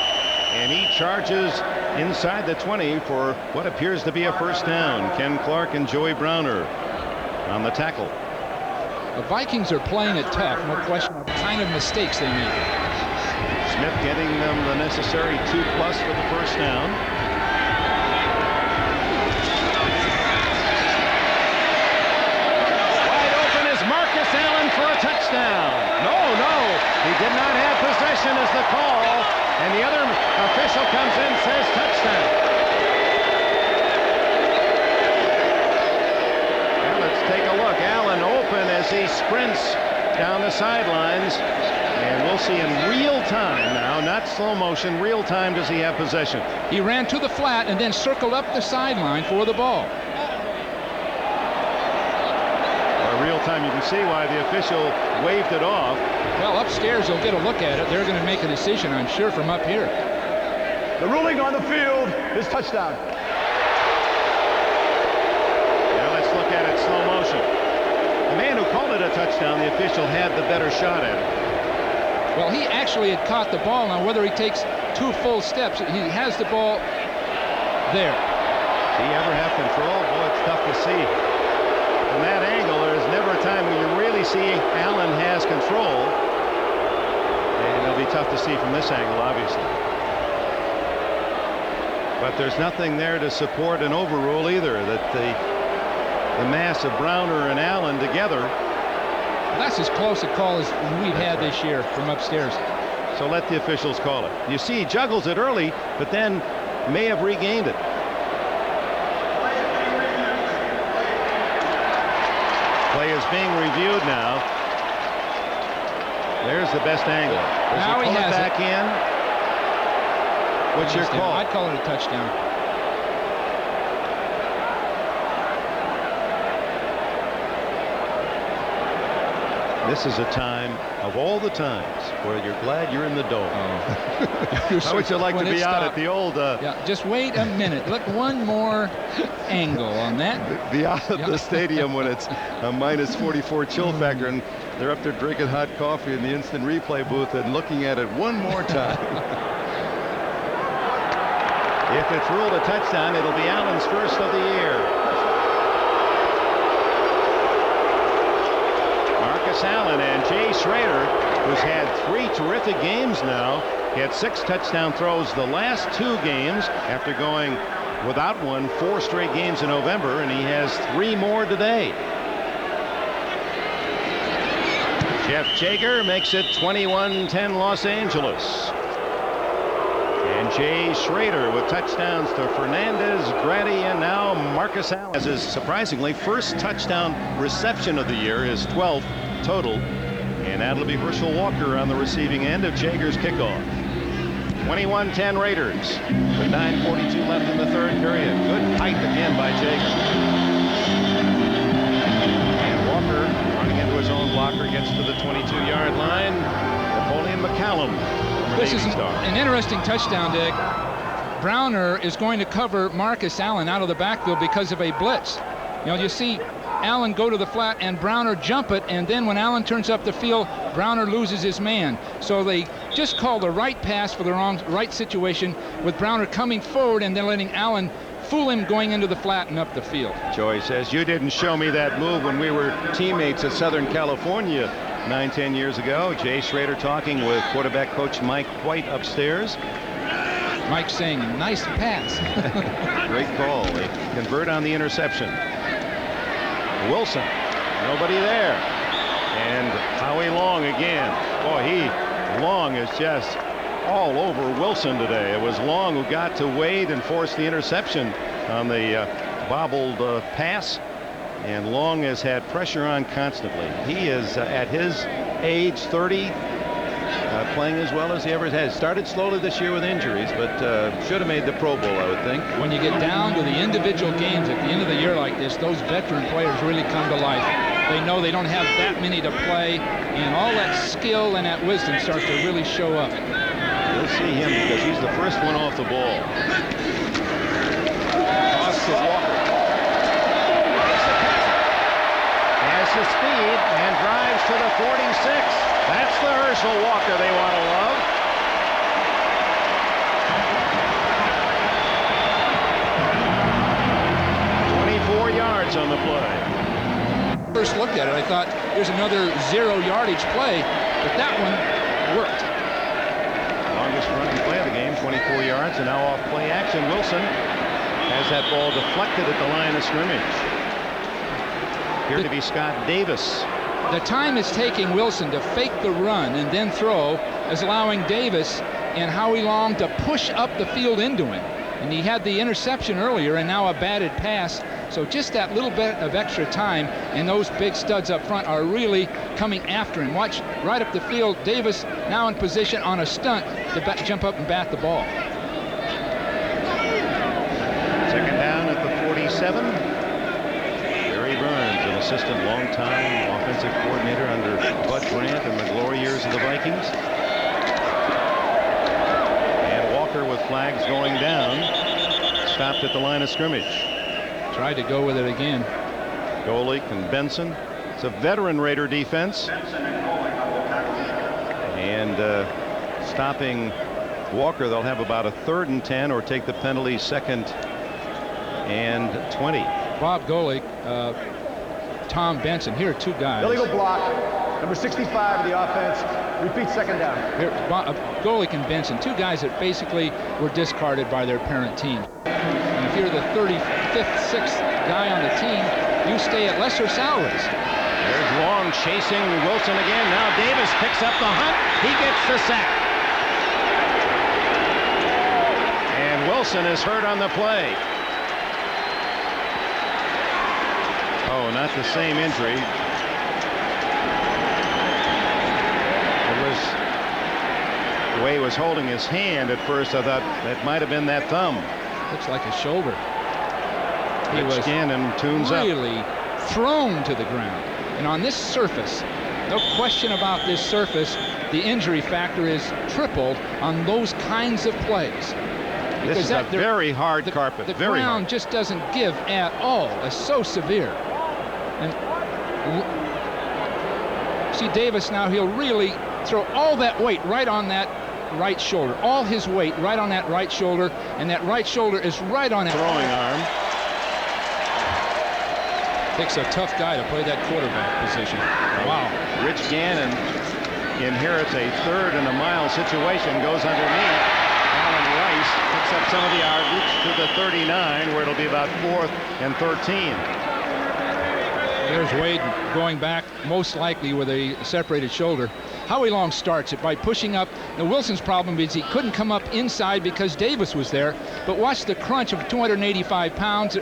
and he charges inside the 20 for what appears to be a first down. Ken Clark and Joey Browner on the tackle. The Vikings are playing it tough, no question of the kind of mistakes they make. Smith getting them the necessary 2+ for the first down. Wide open is Marcus Allen for a touchdown. No, he did not have possession as the call, and the other official comes in, says touchdown. Well, let's take a look. Allen open as he sprints down the sidelines, and we'll see in real time now, not slow motion, real time does he have possession. He ran to the flat and then circled up the sideline for the ball. Real time, you can see why the official waved it off. Well, upstairs they'll get a look at it. They're going to make a decision, I'm sure, from up here. The ruling on the field is touchdown. Now let's look at it slow motion. The man who called it a touchdown, the official had the better shot at it. Well, he actually had caught the ball. Now, whether he takes 2 full steps, he has the ball there. Does he ever have control? Boy, it's tough to see. From that angle, there's never a time when you really see Allen has control. And it'll be tough to see from this angle, obviously. But there's nothing there to support an overrule either, that the mass of Browner and Allen together. That's as close a call as we've had this year from upstairs. So let the officials call it. You see, he juggles it early, but then may have regained it. Play is being reviewed now. There's the best angle. Does now he pull it back in? What's your call? I'd call it a touchdown. This is a time of all the times where you're glad you're in the dome. How would you like to be out at the old... yeah, just wait a minute. Look, one more angle on that. Be out at the stadium when it's a minus 44 chill factor, and they're up there drinking hot coffee in the instant replay booth and looking at it one more time. If it's ruled a touchdown, it'll be Allen's first of the year. Marcus Allen, and Jay Schrader, who's had 3 terrific games now. He had 6 touchdown throws the last 2 games after going without one 4 straight games in November, and he has 3 more today. Jeff Jager makes it 21-10 Los Angeles. And Jay Schrader with touchdowns to Fernandez, Grady, and now Marcus Allen. As his surprisingly first touchdown reception of the year, his 12th total. And that'll be Herschel Walker on the receiving end of Jager's kickoff. 21-10 Raiders with 9:42 left in the 3rd period. Good height again by Jager. And Walker running into his own blocker, gets to the 22-yard line. Napoleon McCallum. This is an interesting touchdown, Dick. Browner is going to cover Marcus Allen out of the backfield because of a blitz. You see Allen go to the flat and Browner jump it, and then when Allen turns up the field, Browner loses his man. So they just call the right pass for the right situation, with Browner coming forward and then letting Allen fool him going into the flat and up the field. Joey says, you didn't show me that move when we were teammates at Southern California 9-10 years ago. Jay Schrader talking with quarterback coach Mike White upstairs. Mike saying, nice pass. Great call. They convert on the interception. Wilson, nobody there. And Howie Long again. Boy, Long is just all over Wilson today. It was Long who got to Wade and forced the interception on the bobbled pass. And Long has had pressure on constantly. He is at his age 30, playing as well as he ever has. Started slowly this year with injuries, but should have made the Pro Bowl, I would think. When you get down to the individual games at the end of the year like this, those veteran players really come to life. They know they don't have that many to play, and all that skill and that wisdom starts to really show up. You'll see him because he's the first one off the ball. Toss to Walker. Has the speed and drives to the 46. That's the Herschel Walker they want to love. Yards on the play. First looked at it, I thought there's another 0-yardage play, but that one worked. Longest running play of the game, 24 yards, and now off play action. Wilson has that ball deflected at the line of scrimmage. Here to be Scott Davis. The time it's taking Wilson to fake the run and then throw is allowing Davis and Howie Long to push up the field into him. And he had the interception earlier and now a batted pass. So just that little bit of extra time, and those big studs up front are really coming after him. Watch right up the field. Davis now in position on a stunt to jump up and bat the ball. Second down at the 47. Barry Burns, an assistant, longtime offensive coordinator under Bud Grant in the glory years of the Vikings. And Walker with flags going down. Stopped at the line of scrimmage. Tried to go with it again. Golick and Benson. It's a veteran Raider defense. And stopping Walker, they'll have about a 3rd and 10 or take the penalty 2nd and 20. Bob Golick, Tom Benson. Here are 2 guys. Illegal block. Number 65 of the offense. Repeat second down. Here, Golick and Benson, 2 guys that basically were discarded by their parent team. And if you're the 35th, 6th guy on the team, you stay at lesser salaries. There's Long chasing Wilson again. Now Davis picks up the hunt. He gets the sack. And Wilson is hurt on the play. Oh, not the same injury. It was the way he was holding his hand at first. I thought that might have been that thumb. Looks like a shoulder. He was and tunes really up. thrown to the ground. And on this surface, no question about this surface, the injury factor is tripled on those kinds of plays. This is a very hard carpet. The very ground hard. just doesn't give at all. It's so severe. And see Davis now, he'll really throw all that weight right on that right shoulder. All his weight right on that right shoulder, and that right shoulder is right on that throwing arm. Takes a tough guy to play that quarterback position. Wow. Rich Gannon inherits a 3rd and a mile situation, goes underneath. Alan Rice picks up some of the yardage to the 39, where it'll be about 4th and 13. There's Wade going back, most likely with a separated shoulder. Howie Long starts it by pushing up. Now Wilson's problem is he couldn't come up inside because Davis was there. But watch the crunch of 285 pounds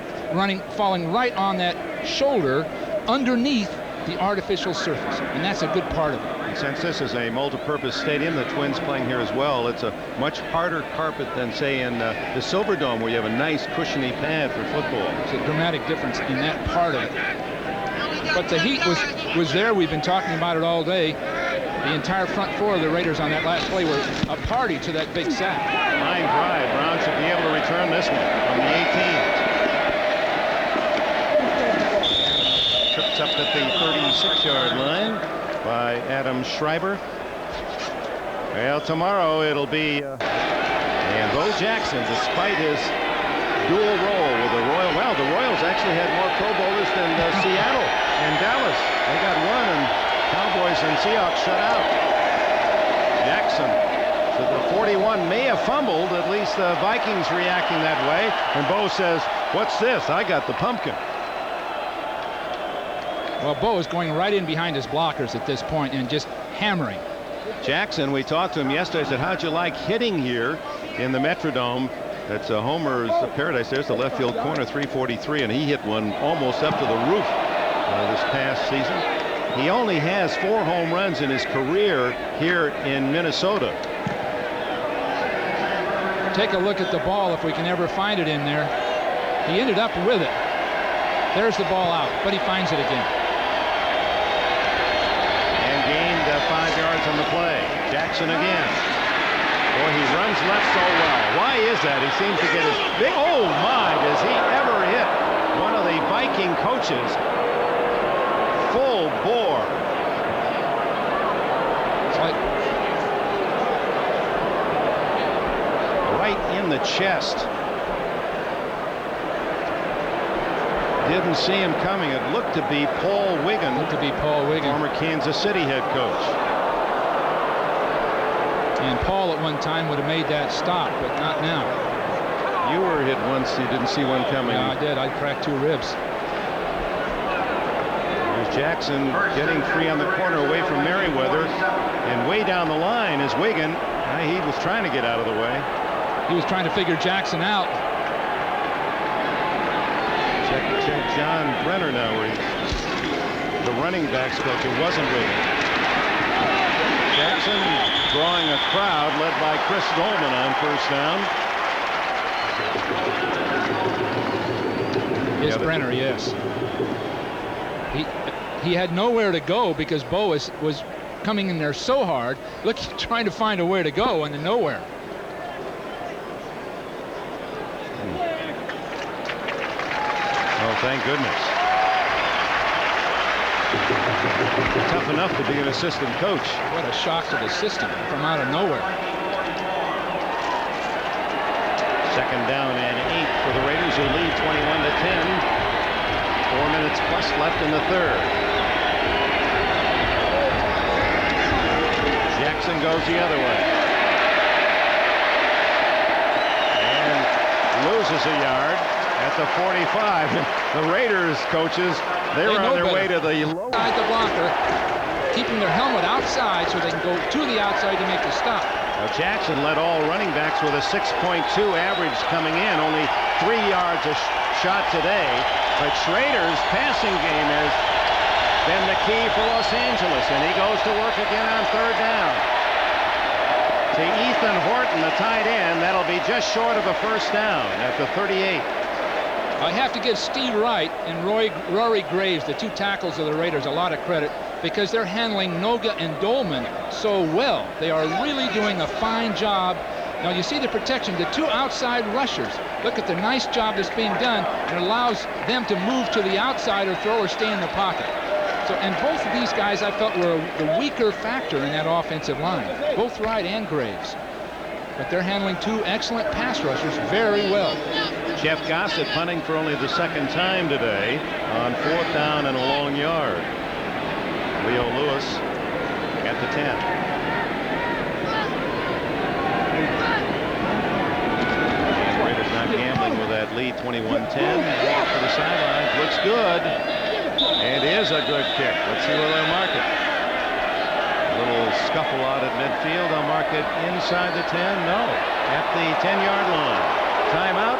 falling right on that shoulder underneath the artificial surface. And that's a good part of it. And since this is a multi-purpose stadium, the Twins playing here as well, it's a much harder carpet than, say, in the Silverdome, where you have a nice cushiony pad for football. It's a dramatic difference in that part of it. But the heat was there. We've been talking about it all day. The entire front four of the Raiders on that last play were a party to that big sack. Line drive. Brown should be able to return this one from the 18. Trips up at the 36-yard line by Adam Schreiber. Well, tomorrow it'll be and Bo Jackson, despite his dual role with the Royals. Well, the Royals actually had more Pro Bowlers than Seattle and Dallas. They got one, and Cowboys and Seahawks shut out. Jackson to the 41 may have fumbled. At least the Vikings reacting that way. And Bo says, "What's this? I got the pumpkin." Well, Bo is going right in behind his blockers at this point and just hammering. Jackson, we talked to him yesterday. Said, "How'd you like hitting here in the Metrodome?" That's a Homer's paradise. There's the left field corner, 343, and he hit one almost up to the roof this past season. He only has 4 home runs in his career here in Minnesota. Take a look at the ball if we can ever find it in there. He ended up with it. There's the ball out, but he finds it again. And gained 5 yards on the play. Jackson again. Boy, he runs left so well. Why is that? He seems to get his big. Oh my, does he ever hit one of the Viking coaches? Full bore. It's like right in the chest. Didn't see him coming. It looked to be Paul Wiggin. Former Kansas City head coach. And Paul at one time would have made that stop, but not now. You were hit once. You didn't see one coming. Yeah, I did. I cracked 2 ribs. There's Jackson getting free on the corner away from Merriweather. And way down the line is Wiggin. He was trying to get out of the way. He was trying to figure Jackson out. Check John Brenner now, where the running backs coach. It wasn't Wiggin. Jackson drawing a crowd led by Chris Dolman on first down. It's Brenner, yes. He had nowhere to go because Bo was coming in there so hard. Look, trying to find a way to go and then nowhere. Oh, thank goodness. Tough enough to be an assistant coach. What a shock to the system from out of nowhere. Second down and 8 for the Raiders, who lead 21-10. 4 minutes plus left in the third. Jackson goes the other way. And loses a yard at the 45. The Raiders coaches, they were on their way to the low. The blocker, keeping their helmet outside so they can go to the outside to make the stop. Now Jackson led all running backs with a 6.2 average coming in, only 3 yards a shot today. But Schrader's passing game has been the key for Los Angeles, and he goes to work again on third down. To Ethan Horton, the tight end, that'll be just short of a first down at the 38. I have to give Steve Wright and Rory Graves, the 2 tackles of the Raiders, a lot of credit because they're handling Noga and Dolman so well. They are really doing a fine job. Now you see the protection, the 2 outside rushers. Look at the nice job that's being done. It allows them to move to the outside or throw or stay in the pocket. So, and both of these guys I felt were the weaker factor in that offensive line, both Wright and Graves. But they're handling 2 excellent pass rushers very well. Jeff Gossett punting for only the 2nd time today on 4th down and a long yard. Leo Lewis the 10. Raiders not gambling with that lead, 21-10. Walk to the sidelines, looks good. And is a good kick. Let's see where they'll mark it. A little scuffle out at midfield. They'll mark it inside the 10. No, at the 10-yard line. Timeout.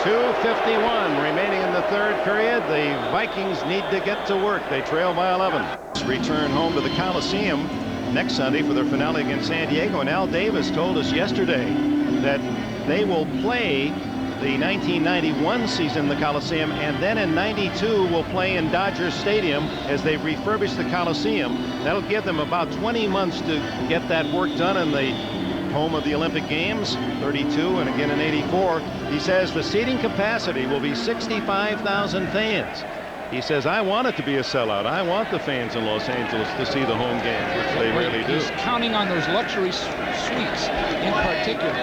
2:51 remaining in the third period. The Vikings need to get to work. They trail by 11. Return home to the Coliseum next Sunday for their finale against San Diego. And Al Davis told us yesterday that they will play the 1991 season in the Coliseum, and then in '92 will play in Dodger Stadium as they refurbish the Coliseum. That'll give them about 20 months to get that work done in the home of the Olympic Games, 32 and again in '84. He says the seating capacity will be 65,000 fans. He says, I want it to be a sellout. I want the fans in Los Angeles to see the home games, which they really do. He's counting on those luxury suites in particular.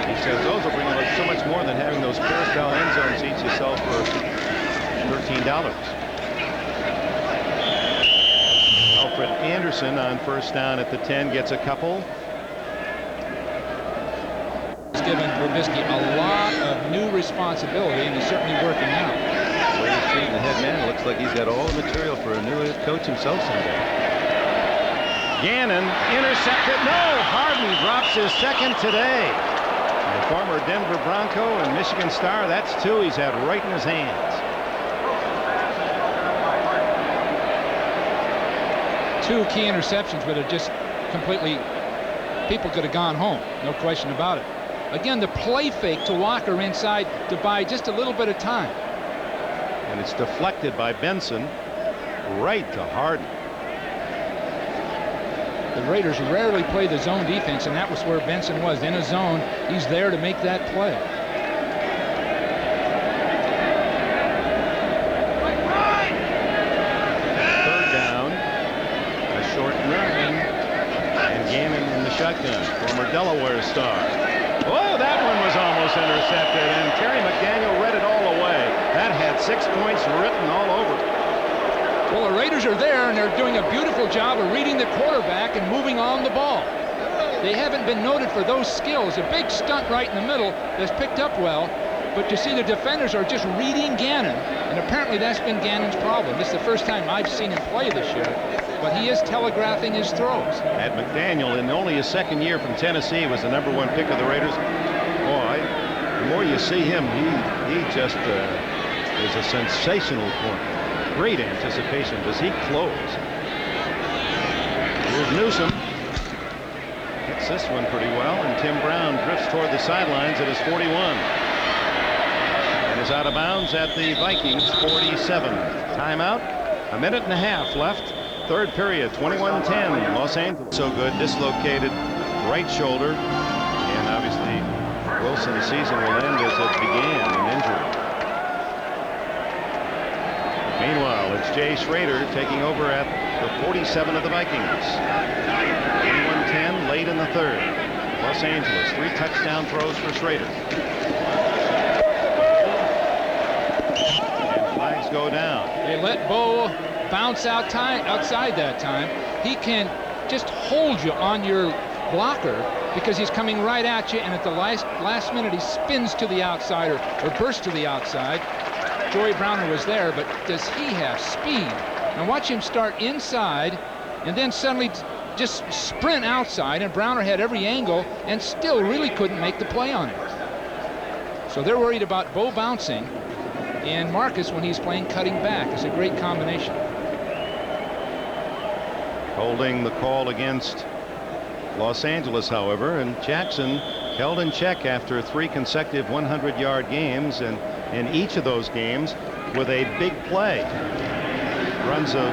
He says those will bring so much more than having those carousel end zone seats you sell for $13. Alfred Anderson on first down at the 10 gets a couple. He's given Trubisky a lot of new responsibility, and he's certainly working out. So you see the head man looks like he's got all the material for a new head coach himself someday. Gannon intercepted. No, Harden drops his second today. The former Denver Bronco and Michigan Star, that's two he's had right in his hands. Two key interceptions, but it just completely, people could have gone home, no question about it. Again, the play fake to Walker inside to buy just a little bit of time. And it's deflected by Benson right to Harden. The Raiders rarely play the zone defense, and that was where Benson was. In a zone, he's there to make that play. Third down, a short run, and Gannon in the shotgun, former Delaware star. Oh, that one was almost intercepted, and Terry McDaniel read it all away. That had 6 points written all over it. Well, the Raiders are there, and they're doing a beautiful job of reading the quarterback and moving on the ball. They haven't been noted for those skills. A big stunt right in the middle that's picked up well, but you see the defenders are just reading Gannon, and apparently that's been Gannon's problem. This is the first time I've seen him play this year, but he is telegraphing his throws. At McDaniel, in only his second year from Tennessee, was the #1 pick of the Raiders. Boy, the more you see him, he just is a sensational corner. Great anticipation. Does he close? Here's Newsom. Hits this one pretty well, and Tim Brown drifts toward the sidelines at his 41. And is out of bounds at the Vikings 47. Timeout. A minute and a half left. Third period, 21-10. Los Angeles so good. Dislocated right shoulder. And obviously Wilson's season will end as it began, an injury. Meanwhile, it's Jay Schrader taking over at the 47 of the Vikings. 21-10 late in the third. Los Angeles, 3 touchdown throws for Schrader. And flags go down. They let Bo bounce outside that time. He can just hold you on your blocker because he's coming right at you, and at the last minute he spins to the outside or bursts to the outside. Joey Browner was there, but does he have speed? Now watch him start inside and then suddenly just sprint outside, and Browner had every angle and still really couldn't make the play on it. So they're worried about Bo bouncing, and Marcus, when he's playing cutting back, is a great combination. Holding the call against Los Angeles, however, and Jackson held in check after 3 consecutive 100-yard games, and in each of those games with a big play. Runs of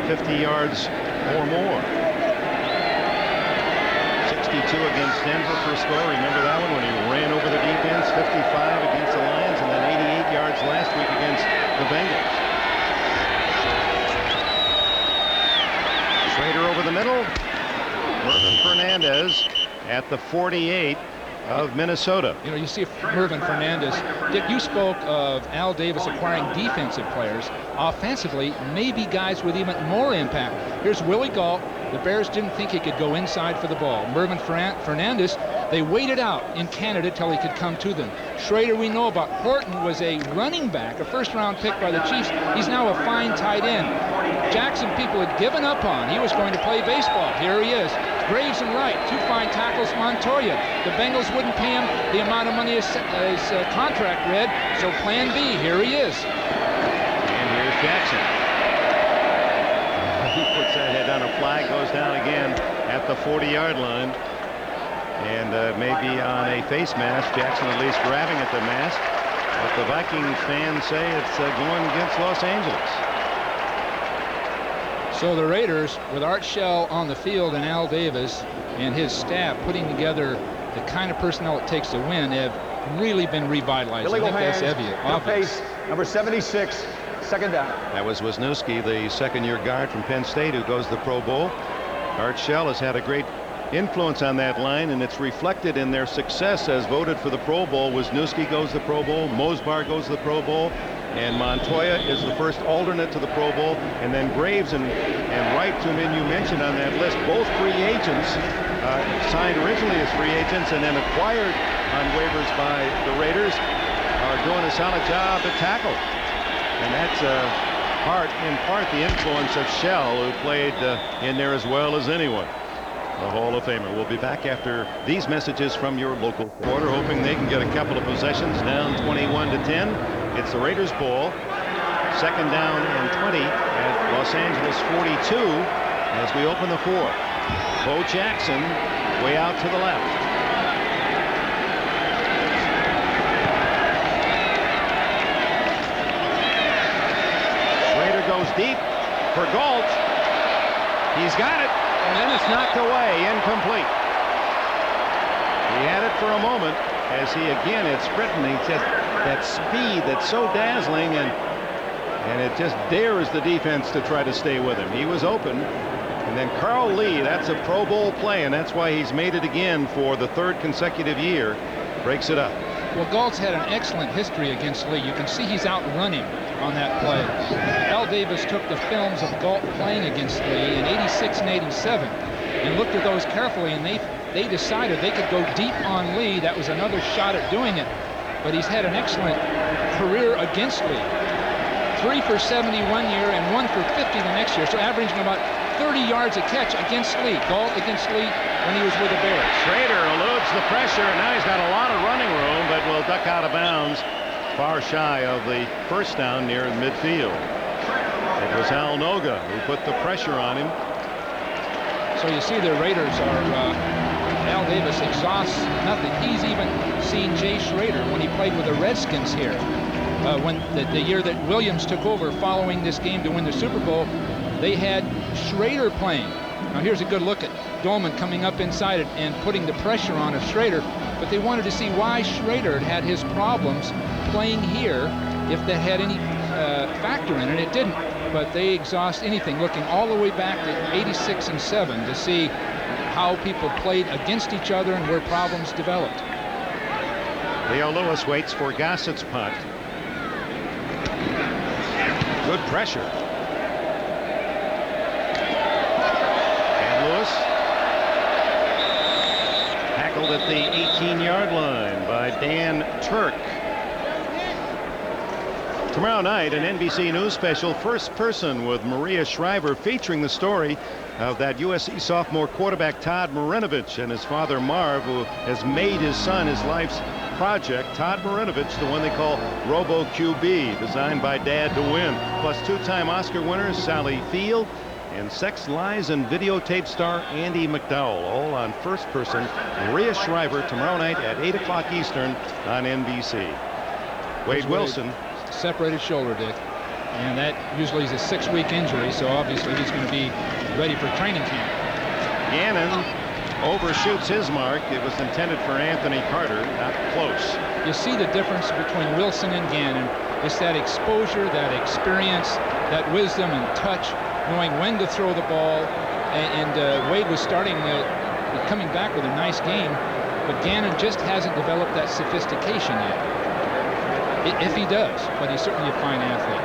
50 yards or more. 62 against Denver for a score. Remember that one when he ran over the defense? 55 against the Lions, and then 88 yards last week against the Bengals. Schrader over the middle. Mervin Fernandez at the 48. of Minnesota. You know, you see Mervin Fernandez. Dick, you spoke of Al Davis acquiring defensive players. Offensively, maybe guys with even more impact. Here's Willie Gault. The Bears didn't think he could go inside for the ball. Mervin Fernandez, they waited out in Canada till he could come to them. Schrader, we know about. Horton was a running back, a first-round pick by the Chiefs. He's now a fine tight end. Jackson, people had given up on. He was going to play baseball. Here he is. Graves and Wright, 2 fine tackles. Montoya. The Bengals wouldn't pay him the amount of money his contract read, so plan B, here he is. And here's Jackson. He puts that head on a flag, goes down again at the 40-yard line. And maybe on a face mask, Jackson at least grabbing at the mask. But the Vikings fans say it's going against Los Angeles. So the Raiders, with Art Shell on the field and Al Davis and his staff putting together the kind of personnel it takes to win, have really been revitalized. Illegal I think hands, that's obvious. pace, number 76, second down. That was Wisniewski, the second-year guard from Penn State, who goes to the Pro Bowl. Art Shell has had a great influence on that line, and it's reflected in their success as voted for the Pro Bowl. Wisniewski goes to the Pro Bowl, Mosbar goes to the Pro Bowl, and Montoya is the first alternate to the Pro Bowl. And then Graves and Wright, two men you mentioned on that list, both free agents, signed originally as free agents and then acquired on waivers by the Raiders, are doing a solid job at tackle. And that's in part the influence of Shell, who played in there as well as anyone. The Hall of Famer. We'll be back after these messages from your local reporter, hoping they can get a couple of possessions, down 21-10. It's the Raiders ball. Second down and 20 at Los Angeles 42 as we open the fourth. Bo Jackson way out to the left. Schrader goes deep for Gault. He's got it. And then it's knocked away, incomplete. He had it for a moment as he again had sprinting. He just that speed that's so dazzling, and it just dares the defense to try to stay with him. He was open, and then Carl Lee, that's a Pro Bowl play, and that's why he's made it again for the 3rd consecutive year, breaks it up. Well, Gault's had an excellent history against Lee. You can see he's outrunning on that play. Al Davis took the films of Gault playing against Lee in '86 and '87 and looked at those carefully, and they decided they could go deep on Lee. That was another shot at doing it, but he's had an excellent career against Lee. 3 for 70 one year and 1 for 50 the next year, so averaging about 30 yards a catch against Lee. Gault against Lee when he was with the Bears. Schrader eludes the pressure, and now he's got a lot of running room, but will duck out of bounds far shy of the first down near midfield. It was Al Noga who put the pressure on him. So you see the Raiders are, Al Davis exhausts nothing. He's even seen Jay Schrader when he played with the Redskins here. When the year that Williams took over following this game to win the Super Bowl, they had Schrader playing. Now here's a good look at Dolman coming up inside it and putting the pressure on of Schrader, but they wanted to see why Schrader had his problems playing here, if that had any factor in it. It didn't, but they exhaust anything, looking all the way back to '86 and '7 to see how people played against each other and where problems developed. Leo Lewis waits for Gossett's punt. Good pressure. And Lewis tackled at the 18-yard line by Dan Turk. Tomorrow night, an NBC News special, First Person, with Maria Shriver, featuring the story of that USC sophomore quarterback Todd Marinovich and his father Marv, who has made his son his life's project. Todd Marinovich, the one they call Robo QB, designed by Dad to win. Plus 2-time Oscar winners Sally Field and Sex, Lies, and Videotape star Andy McDowell, all on First Person. Maria Shriver tomorrow night at 8 o'clock Eastern on NBC. Wade Wilson. Separated shoulder, Dick, and that usually is a 6-week injury, so obviously he's going to be ready for training camp. Gannon overshoots his mark. It was intended for Anthony Carter, not close. You see the difference between Wilson and Gannon. It's that exposure, that experience, that wisdom and touch, knowing when to throw the ball. And Wade was coming back with a nice game. but Gannon just hasn't developed that sophistication yet. If he does, but he's certainly a fine athlete.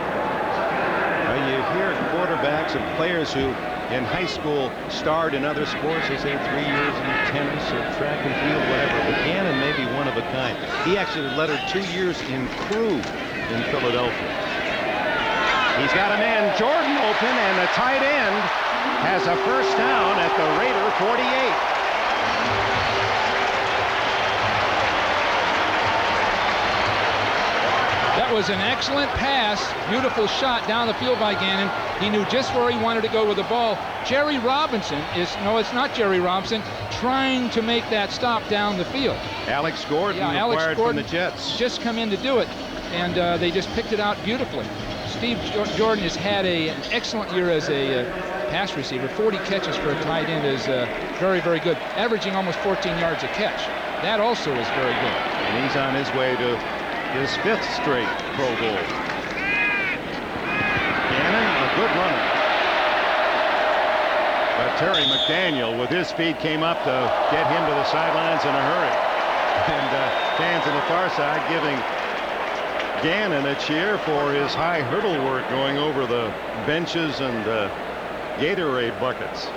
Well, you hear quarterbacks and players who in high school starred in other sports. They say 3 years in tennis or track and field, whatever. But Gannon may be one of a kind. He actually lettered 2 years in crew in Philadelphia. He's got a man, Jordan, open, and the tight end has a first down at the Raider 48. That was an excellent pass. Beautiful shot down the field by Gannon. He knew just where he wanted to go with the ball. Jerry Robinson no, it's not Jerry Robinson, trying to make that stop down the field. Alex Gordon acquired from the Jets. Just come in to do it, and they just picked it out beautifully. Steve Jordan has had an excellent year as a pass receiver. 40 catches for a tight end is very, very good, averaging almost 14 yards a catch. That also is very good. And he's on his way to his 5th straight Pro Bowl. Gannon, a good runner. But Terry McDaniel, with his speed, came up to get him to the sidelines in a hurry. And fans on the far side giving Gannon a cheer for his high hurdle work going over the benches and Gatorade buckets.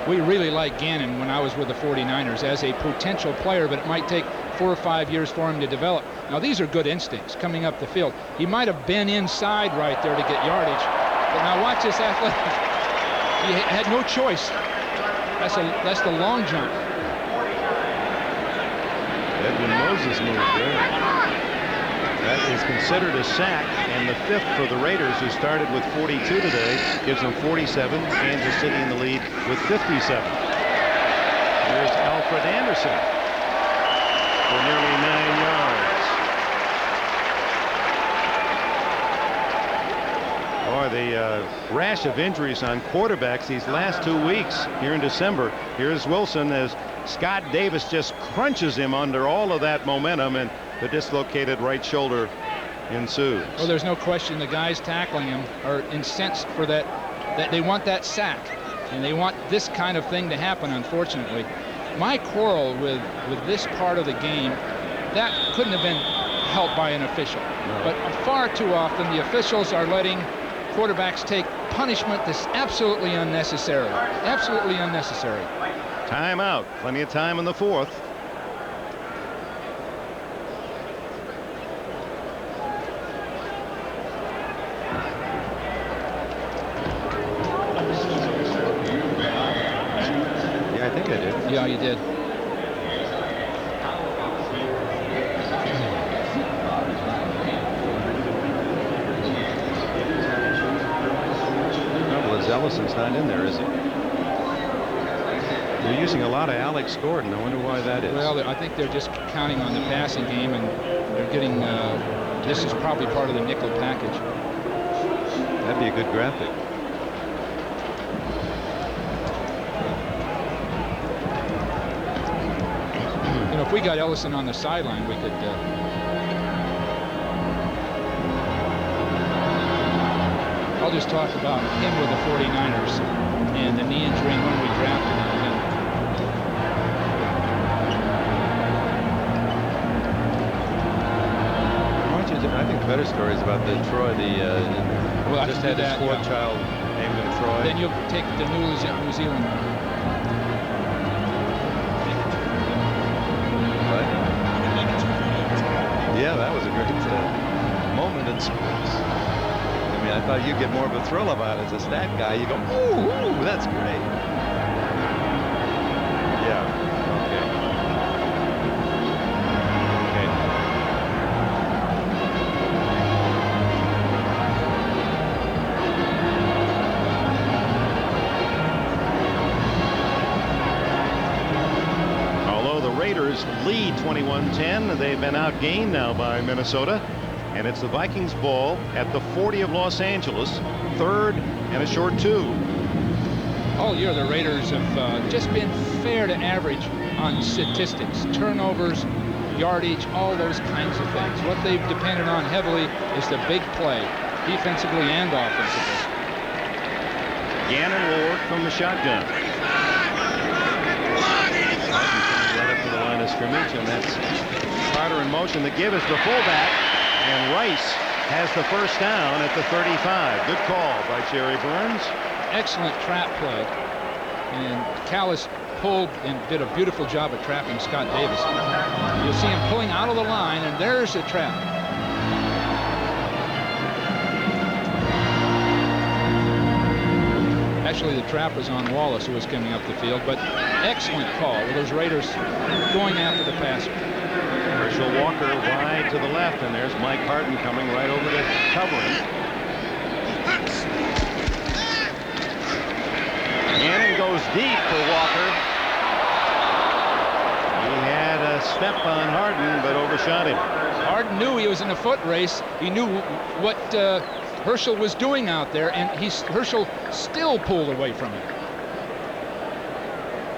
We really liked Gannon when I was with the 49ers as a potential player, but it might take 4 or 5 years for him to develop. Now, these are good instincts coming up the field. He might have been inside right there to get yardage, but now watch this athletic. He had no choice. That's the long jump. Edwin Moses moved there. That is considered a sack, and the 5th for the Raiders, who started with 42 today, gives them 47. Kansas City in the lead with 57. Here's Alfred Anderson for nearly 9 yards. Boy, the rash of injuries on quarterbacks these last 2 weeks here in December. Here's Wilson as Scott Davis just crunches him under all of that momentum, and the dislocated right shoulder ensues. Well, there's no question the guys tackling him are incensed for that they want that sack, and they want this kind of thing to happen, unfortunately. My quarrel with this part of the game, that couldn't have been helped by an official. No. But far too often the officials are letting quarterbacks take punishment that's absolutely unnecessary. Absolutely unnecessary. Timeout. Plenty of time in the 4th. Yeah, I think I did. Yeah, you did. Ellison's not in there, is he? They're using a lot of Alex Gordon. I wonder why that is. Well, I think they're just counting on the passing game, and they're getting this is probably part of the nickel package. That'd be a good graphic. You know, if we got Ellison on the sideline, we could I'll just talk about him with the 49ers and the knee injury and when we drafted him. I think the better story is about the Troy. Well, just had his 4th child named him Troy. Then you'll take the New Zealand. What? Yeah, that was a great moment in sports. I mean, I thought you'd get more of a thrill about it as a stat guy. You go, ooh, that's great. Yeah. Okay. Although the Raiders lead 21-10, they've been outgained now by Minnesota. And it's the Vikings ball at the 40 of Los Angeles, 3rd and a short 2. All year the Raiders have just been fair to average on statistics, turnovers, yardage, all those kinds of things. What they've depended on heavily is the big play, defensively and offensively. Gannon will work from the shotgun. of scrimmage, and that's Carter in motion. The give is the fullback, and Rice has the first down at the 35. Good call by Jerry Burns. Excellent trap play, and Callis pulled and did a beautiful job of trapping Scott Davis. You'll see him pulling out of the line, and there's the trap. Actually, the trap was on Wallace, who was coming up the field, but excellent call with those Raiders going after the passer. Herschel Walker wide to the left, and there's Mike Harden coming right over to cover him. Gannon goes deep for Walker. He had a step on Harden, but overshot him. Harden knew he was in a foot race. He knew what Herschel was doing out there, and Herschel still pulled away from him.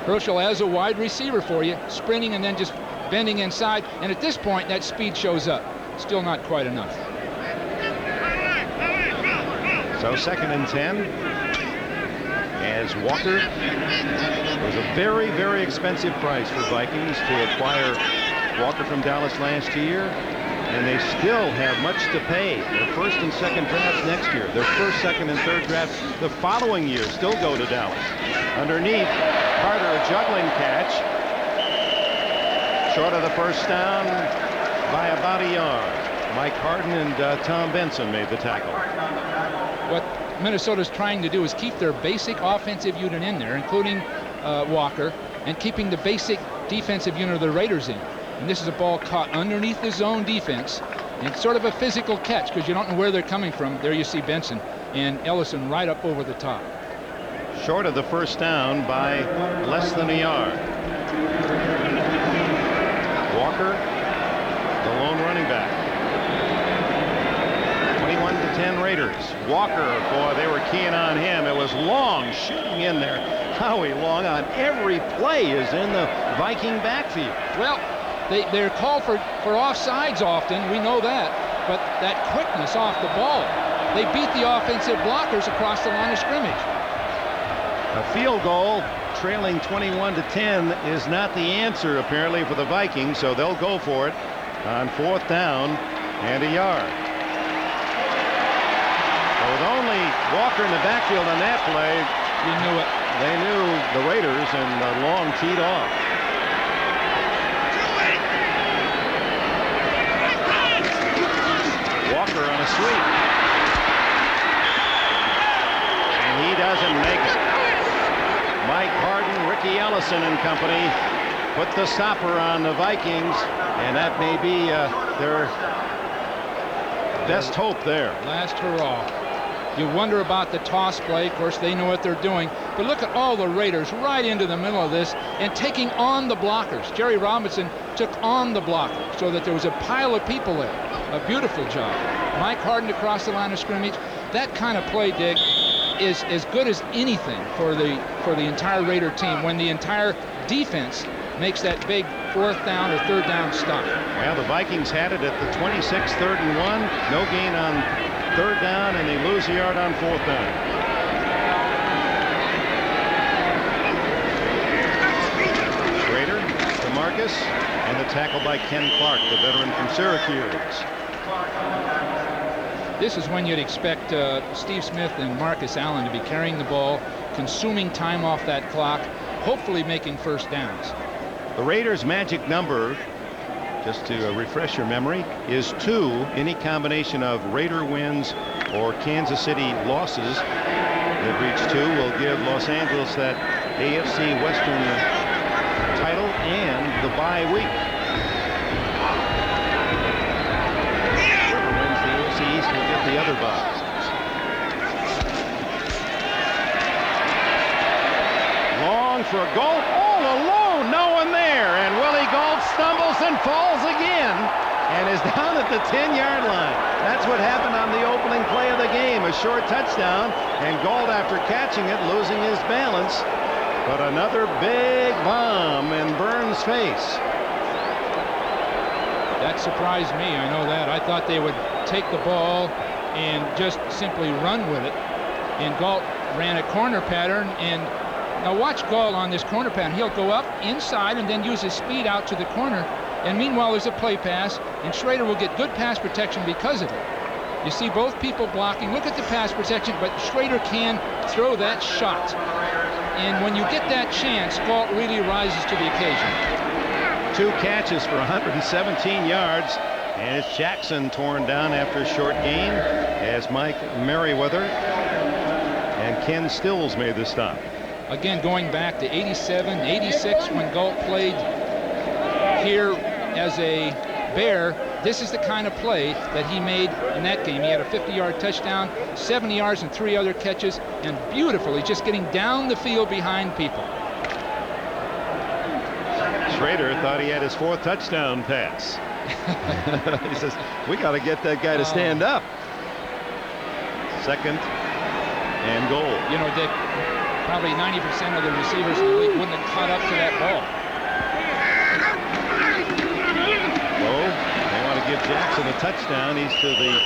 Herschel as a wide receiver for you, sprinting and then just bending inside, and at this point that speed shows up. Still not quite enough. So 2nd and 10 as Walker was a very, very expensive price for Vikings to acquire Walker from Dallas last year, and they still have much to pay. Their 1st and 2nd drafts next year, their 1st, 2nd, and 3rd drafts the following year still go to Dallas. Underneath, Carter a juggling catch. Short of the first down by about a yard. Mike Harden and Tom Benson made the tackle. What Minnesota's trying to do is keep their basic offensive unit in there, including Walker, and keeping the basic defensive unit of the Raiders in. And this is a ball caught underneath the zone defense, and it's sort of a physical catch because you don't know where they're coming from. There you see Benson and Ellison right up over the top. Short of the first down by less than a yard. Walker, the lone running back. 21-10 Raiders. Walker, boy, they were keying on him. It was Long shooting in there. Howie Long on every play is in the Viking backfield. Well, they're called for offsides often. We know that. But that quickness off the ball, they beat the offensive blockers across the line of scrimmage. A field goal trailing 21-10 is not the answer apparently for the Vikings, so they'll go for it on 4th down and a yard. So with only Walker in the backfield on that play, you knew it. They knew the Raiders, and Long teed off. Walker on a sweep, and he doesn't make it. Mike Harden, Ricky Ellison and company put the stopper on the Vikings, and that may be their best hope there. Last hurrah. You wonder about the toss play. Of course, they know what they're doing. But look at all the Raiders right into the middle of this and taking on the blockers. Jerry Robinson took on the blocker so that there was a pile of people there. A beautiful job. Mike Harden across the line of scrimmage. That kind of play, Dick, is as good as anything for the entire Raider team when the entire defense makes that big 4th down or 3rd down stop. Well, the Vikings had it at the 26, 3rd and 1. No gain on 3rd down, and they lose a yard on 4th down. Schrader to Marcus, and the tackle by Ken Clark, the veteran from Syracuse. This is when you'd expect Steve Smith and Marcus Allen to be carrying the ball, consuming time off that clock, hopefully making first downs. The Raiders' magic number, just to refresh your memory, is 2. Any combination of Raider wins or Kansas City losses that reach 2 will give Los Angeles that AFC Western title and the bye week. Whoever wins the AFC East will get the other bye. Long for a goal, all alone, no one there, and Willie Gault stumbles and falls again and is down at the 10-yard line. That's what happened on the opening play of the game, a short touchdown, and Gault, after catching it, losing his balance. But another big bomb in Burns' face. That surprised me, I know that. I thought they would take the ball and just simply run with it. And Gault ran a corner pattern, and Now watch Gall on this corner pass. He'll go up inside and then use his speed out to the corner. And meanwhile, there's a play pass, and Schrader will get good pass protection because of it. You see both people blocking. Look at the pass protection, but Schrader can throw that shot. And when you get that chance, Gall really rises to the occasion. 2 catches for 117 yards. And it's Jackson torn down after a short gain as Mike Merriweather and Ken Stills made the stop. Again, going back to 87, 86 when Galt played here as a Bear, this is the kind of play that he made in that game. He had a 50-yard touchdown, 70 yards and 3 other catches, and beautifully just getting down the field behind people. Schrader thought he had his 4th touchdown pass. He says, we got to get that guy to stand up. 2nd and goal. You know, Dick, probably 90% of the receivers in the league wouldn't have caught up to that ball. Oh, they want to give Jackson a touchdown. He's to the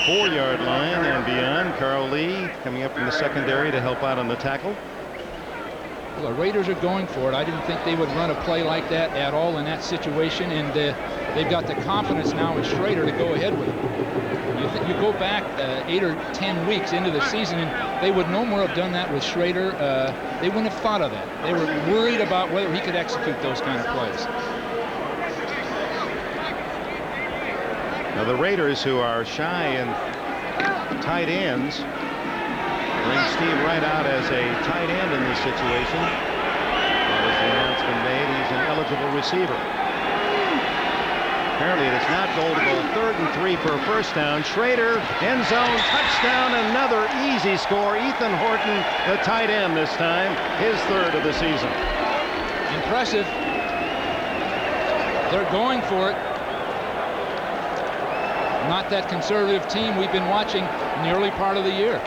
4-yard line and beyond. Carl Lee coming up from the secondary to help out on the tackle. Well, the Raiders are going for it. I didn't think they would run a play like that at all in that situation, and they've got the confidence now in Schrader to go ahead with it. You go back 8 or 10 weeks into the season, and they would no more have done that with Schrader. They wouldn't have thought of that. They were worried about whether he could execute those kind of plays. Now the Raiders, who are shy in tight ends, bring Steve Wright out as a tight end in this situation. That was the announcement made. He's an eligible receiver. Apparently it is not goal to go. 3rd and 3 for a first down. Schrader, end zone, touchdown, another easy score. Ethan Horton, the tight end this time, his 3rd of the season. Impressive. They're going for it. Not that conservative team we've been watching in the early part of the year.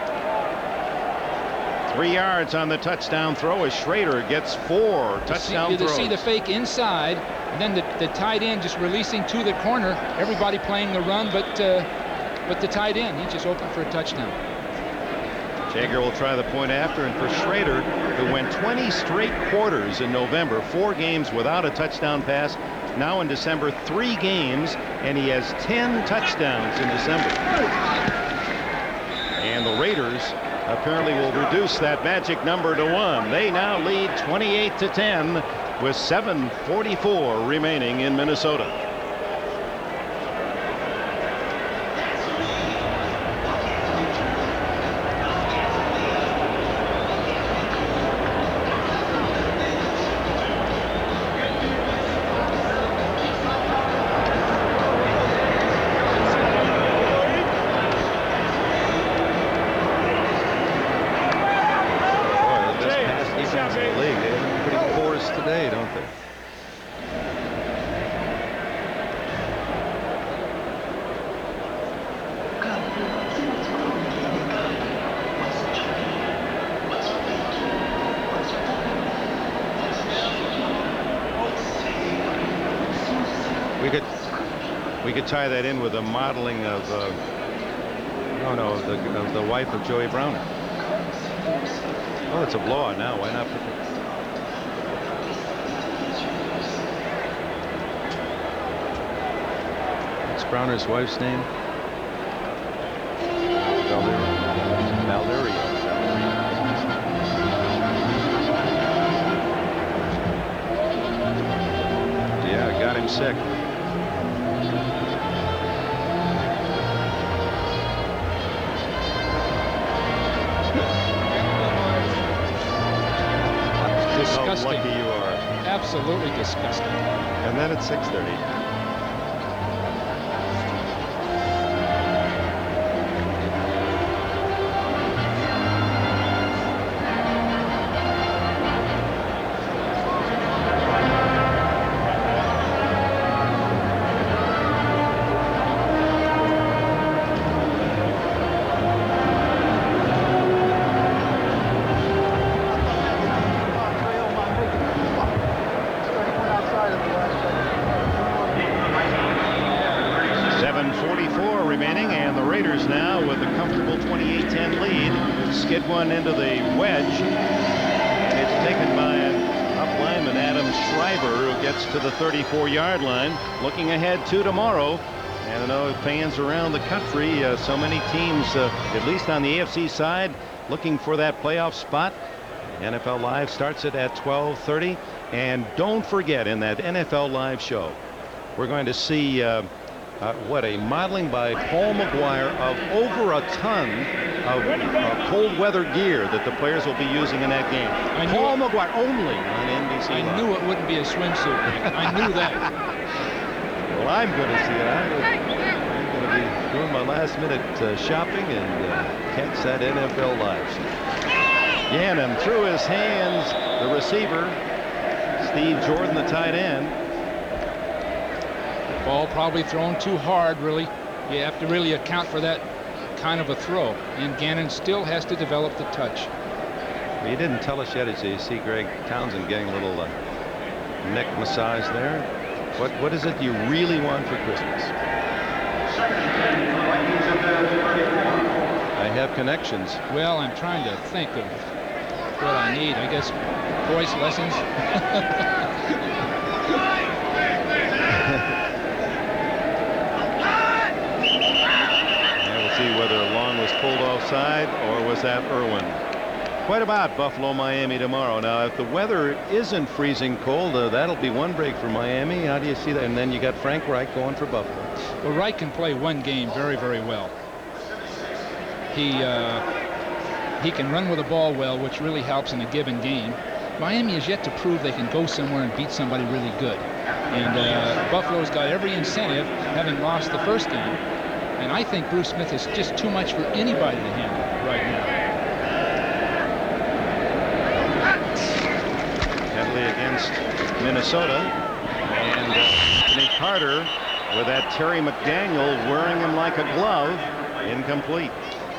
3 yards on the touchdown throw as Schrader gets 4 touchdown throws. You see the fake inside, and then the tight end just releasing to the corner. Everybody playing the run, but the tight end, he just opened for a touchdown. Jager will try the point after, and for Schrader, who went 20 straight quarters in November, 4 games without a touchdown pass. Now in December, 3 games, and he has 10 touchdowns in December. And the Raiders apparently will reduce that magic number to 1. They now lead 28-10 with 7:44 remaining in Minnesota. We could tie that in with a modeling of of the wife of Joey Browner. Oh, it's a blowout now. Why not put What's Browner's wife's name? Valeria. Yeah, got him sick. Disgusting. How lucky you are. Absolutely disgusting. And then it's 6:30. Skid one into the wedge, and it's gets to the 34-yard line, looking ahead to tomorrow. And I know fans around the country, so many teams, at least on the AFC side, looking for that playoff spot. NFL Live starts it at 12:30. And don't forget, in that NFL Live show, we're going to see what a modeling by Paul McGuire of over a ton of cold weather gear that the players will be using in that game. Paul McGuire only on NBC Live. I knew it wouldn't be a swimsuit, Rick. I knew that. Well, I'm going to see it. I'm going to be doing my last-minute shopping and catch that NFL Live show. Gannon through his hands, the receiver, Steve Jordan, the tight end. Ball probably thrown too hard, really. You have to really account for that kind of a throw. And Gannon still has to develop the touch. He didn't tell us yet, as you see Greg Townsend getting a little neck massage there. What is it you really want for Christmas? I have connections. Well, I'm trying to think of what I need. I guess voice lessons. We'll see whether Long was pulled offside or was that Irwin. What about Buffalo, Miami tomorrow? Now, if the weather isn't freezing cold, that'll be one break for Miami. How do you see that? And then you got Frank Reich going for Buffalo. Well, Reich can play one game very, very well. He can run with the ball well, which really helps in a given game. Miami is yet to prove they can go somewhere and beat somebody really good. And Buffalo's got every incentive, having lost the first game. And I think Bruce Smith is just too much for anybody to handle right now. Headley against Minnesota. And Anthony Carter with that Terry McDaniel wearing him like a glove. Incomplete.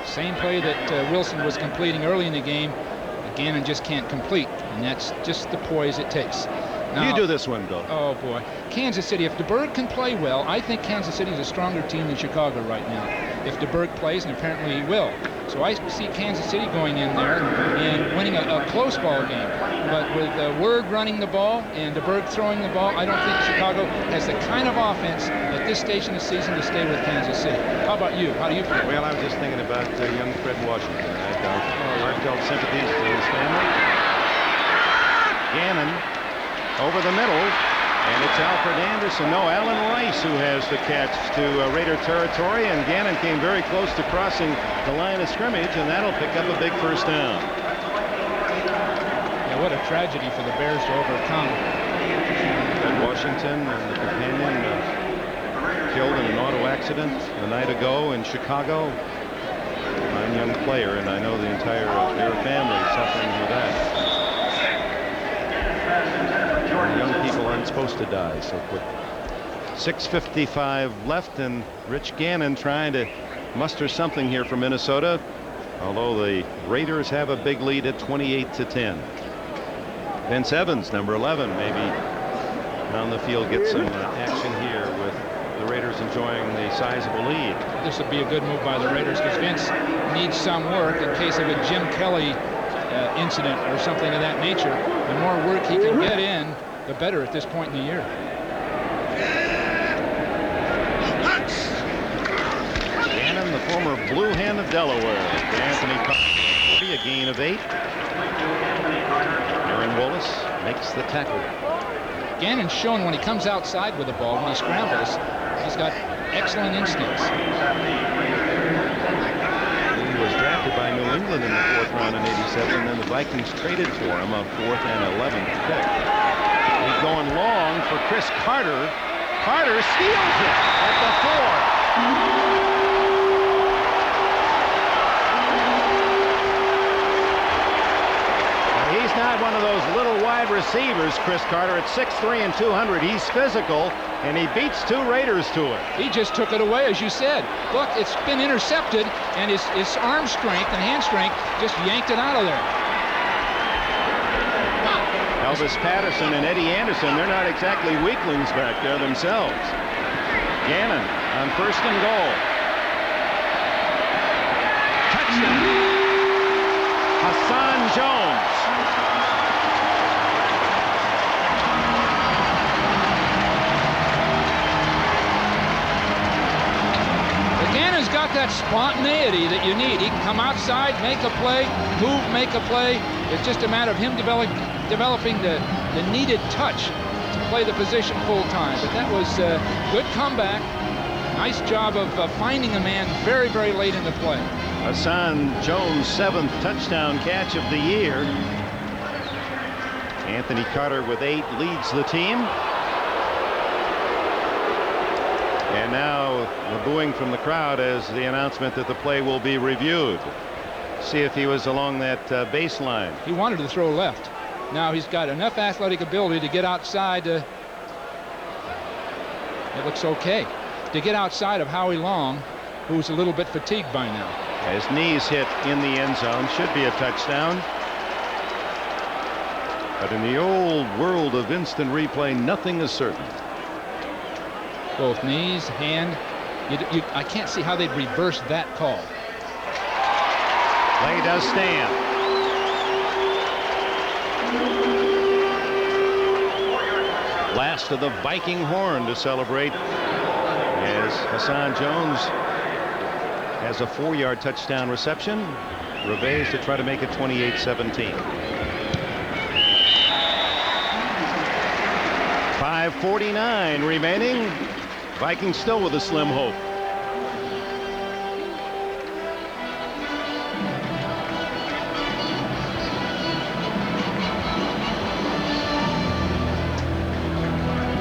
Same play that Wilson was completing early in the game. Gannon just can't complete, and that's just the poise it takes. Now, you do this one, Bill. Oh, boy. Kansas City, if DeBerg can play well, I think Kansas City is a stronger team than Chicago right now. If DeBerg plays, and apparently he will. So I see Kansas City going in there and winning a close ball game. But with Word running the ball and DeBerg throwing the ball, I don't think Chicago has the kind of offense at this stage in the season to stay with Kansas City. How about you? How do you feel? Well, I was just thinking about young Fred Washington. I felt sympathies for his family. Gannon over the middle, and it's Alfred Anderson. No, Allen Rice who has the catch to Raider territory, and Gannon came very close to crossing the line of scrimmage, and that'll pick up a big first down. Yeah, what a tragedy for the Bears to overcome. Fred Washington and the companion killed in an auto accident the night ago in Chicago. Fine young player, and I know the entire their family is suffering with that. Young people aren't supposed to die so quickly. 6:55 left, and Rich Gannon trying to muster something here for Minnesota, although the Raiders have a big lead at 28-10. Vince Evans, number 11, maybe down the field get some action here with the Raiders enjoying the sizable lead. This would be a good move by the Raiders because Vince needs some work in case of a Jim Kelly incident or something of that nature. The more work he can get in, the better at this point in the year. Gannon, the former Blue Hen of Delaware. Anthony Carter, a gain of 8. Aaron Wallace makes the tackle. Gannon's shown when he comes outside with the ball, when he scrambles, he's got excellent instincts. He was drafted by New England in the 4th round in '87, and then the Vikings traded for him a 4th and 11th pick. He's going long for Chris Carter. Carter steals it at the 4. He's not one of those little wide receivers, Chris Carter, at 6'3" and 200. He's physical, and he beats 2 Raiders to it. He just took it away, as you said. Look, it's been intercepted, and his arm strength and hand strength just yanked it out of there. Elvis Patterson and Eddie Anderson, they're not exactly weaklings back there themselves. Gannon on 1st and goal. Touchdown. Hassan Jones. that spontaneity that you need. He can come outside, make a play, move, make a play. It's just a matter of him developing the needed touch to play the position full time. But that was a good comeback. Nice job of finding a man very, very late in the play. Hassan Jones' 7th touchdown catch of the year. Anthony Carter with 8 leads the team. And now the booing from the crowd as the announcement that the play will be reviewed. See if he was along that baseline. He wanted to throw left. Now he's got enough athletic ability to get outside. It looks okay. To get outside of Howie Long, who's a little bit fatigued by now. His knees hit in the end zone. Should be a touchdown. But in the old world of instant replay, nothing is certain. Both knees, hand. I can't see how they'd reverse that call. Play does stand. Last of the Viking horn to celebrate as Hassan Jones has a 4-yard touchdown reception. Reves to try to make it 28-17. 5:49 remaining. Vikings still with a slim hope.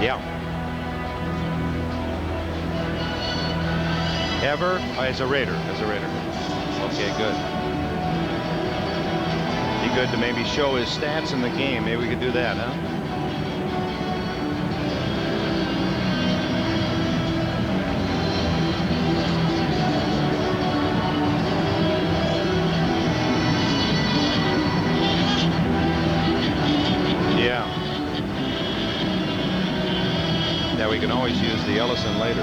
Yeah. Ever as a Raider. Okay, good. Be good to maybe show his stats in the game. Maybe we could do that, huh? We can always use the Ellison later.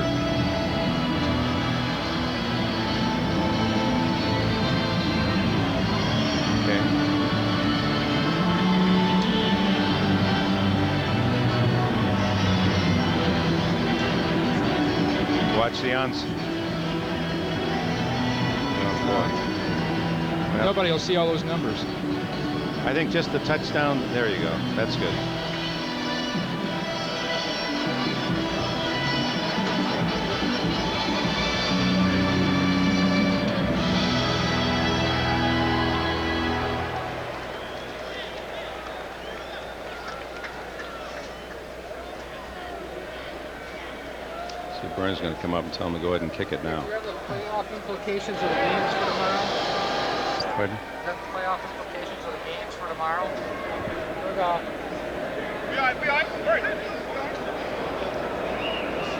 Okay. Watch the ons. Oh, boy. Nobody will see all those numbers. I think just the touchdown. There you go. That's good. Burns going to come up and tell him to go ahead and kick it now. Do you have the playoff implications of the games for tomorrow? Pardon? Do you have the playoff implications of the games for tomorrow?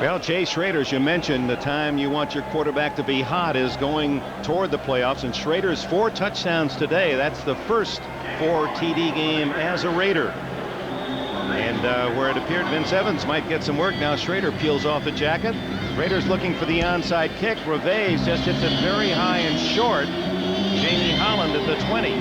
Well, Jay Schrader, as you mentioned, the time you want your quarterback to be hot is going toward the playoffs, and Schrader's 4 touchdowns today. That's the first 4 TD game as a Raider. And where it appeared Vince Evans might get some work, now Schrader peels off the jacket. Raiders looking for the onside kick. Reves just hits it very high and short. Jamie Holland at the 20.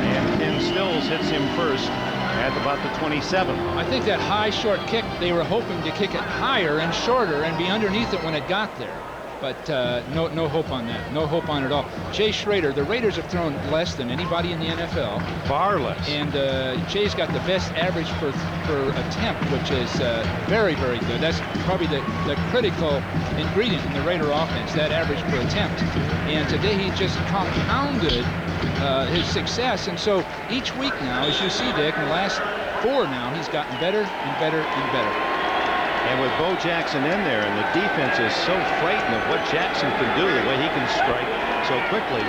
And Ken Stills hits him first at about the 27. I think that high short kick, they were hoping to kick it higher and shorter and be underneath it when it got there. But no hope on that. No hope on it at all. Jay Schrader, the Raiders have thrown less than anybody in the NFL. Far less. And Jay's got the best average per attempt, which is very, very good. That's probably the critical ingredient in the Raider offense, that average per attempt. And today he just compounded his success. And so each week now, as you see, Dick, in the last 4 now, he's gotten better and better and better. And with Bo Jackson in there, and the defense is so frightened of what Jackson can do, the way he can strike so quickly.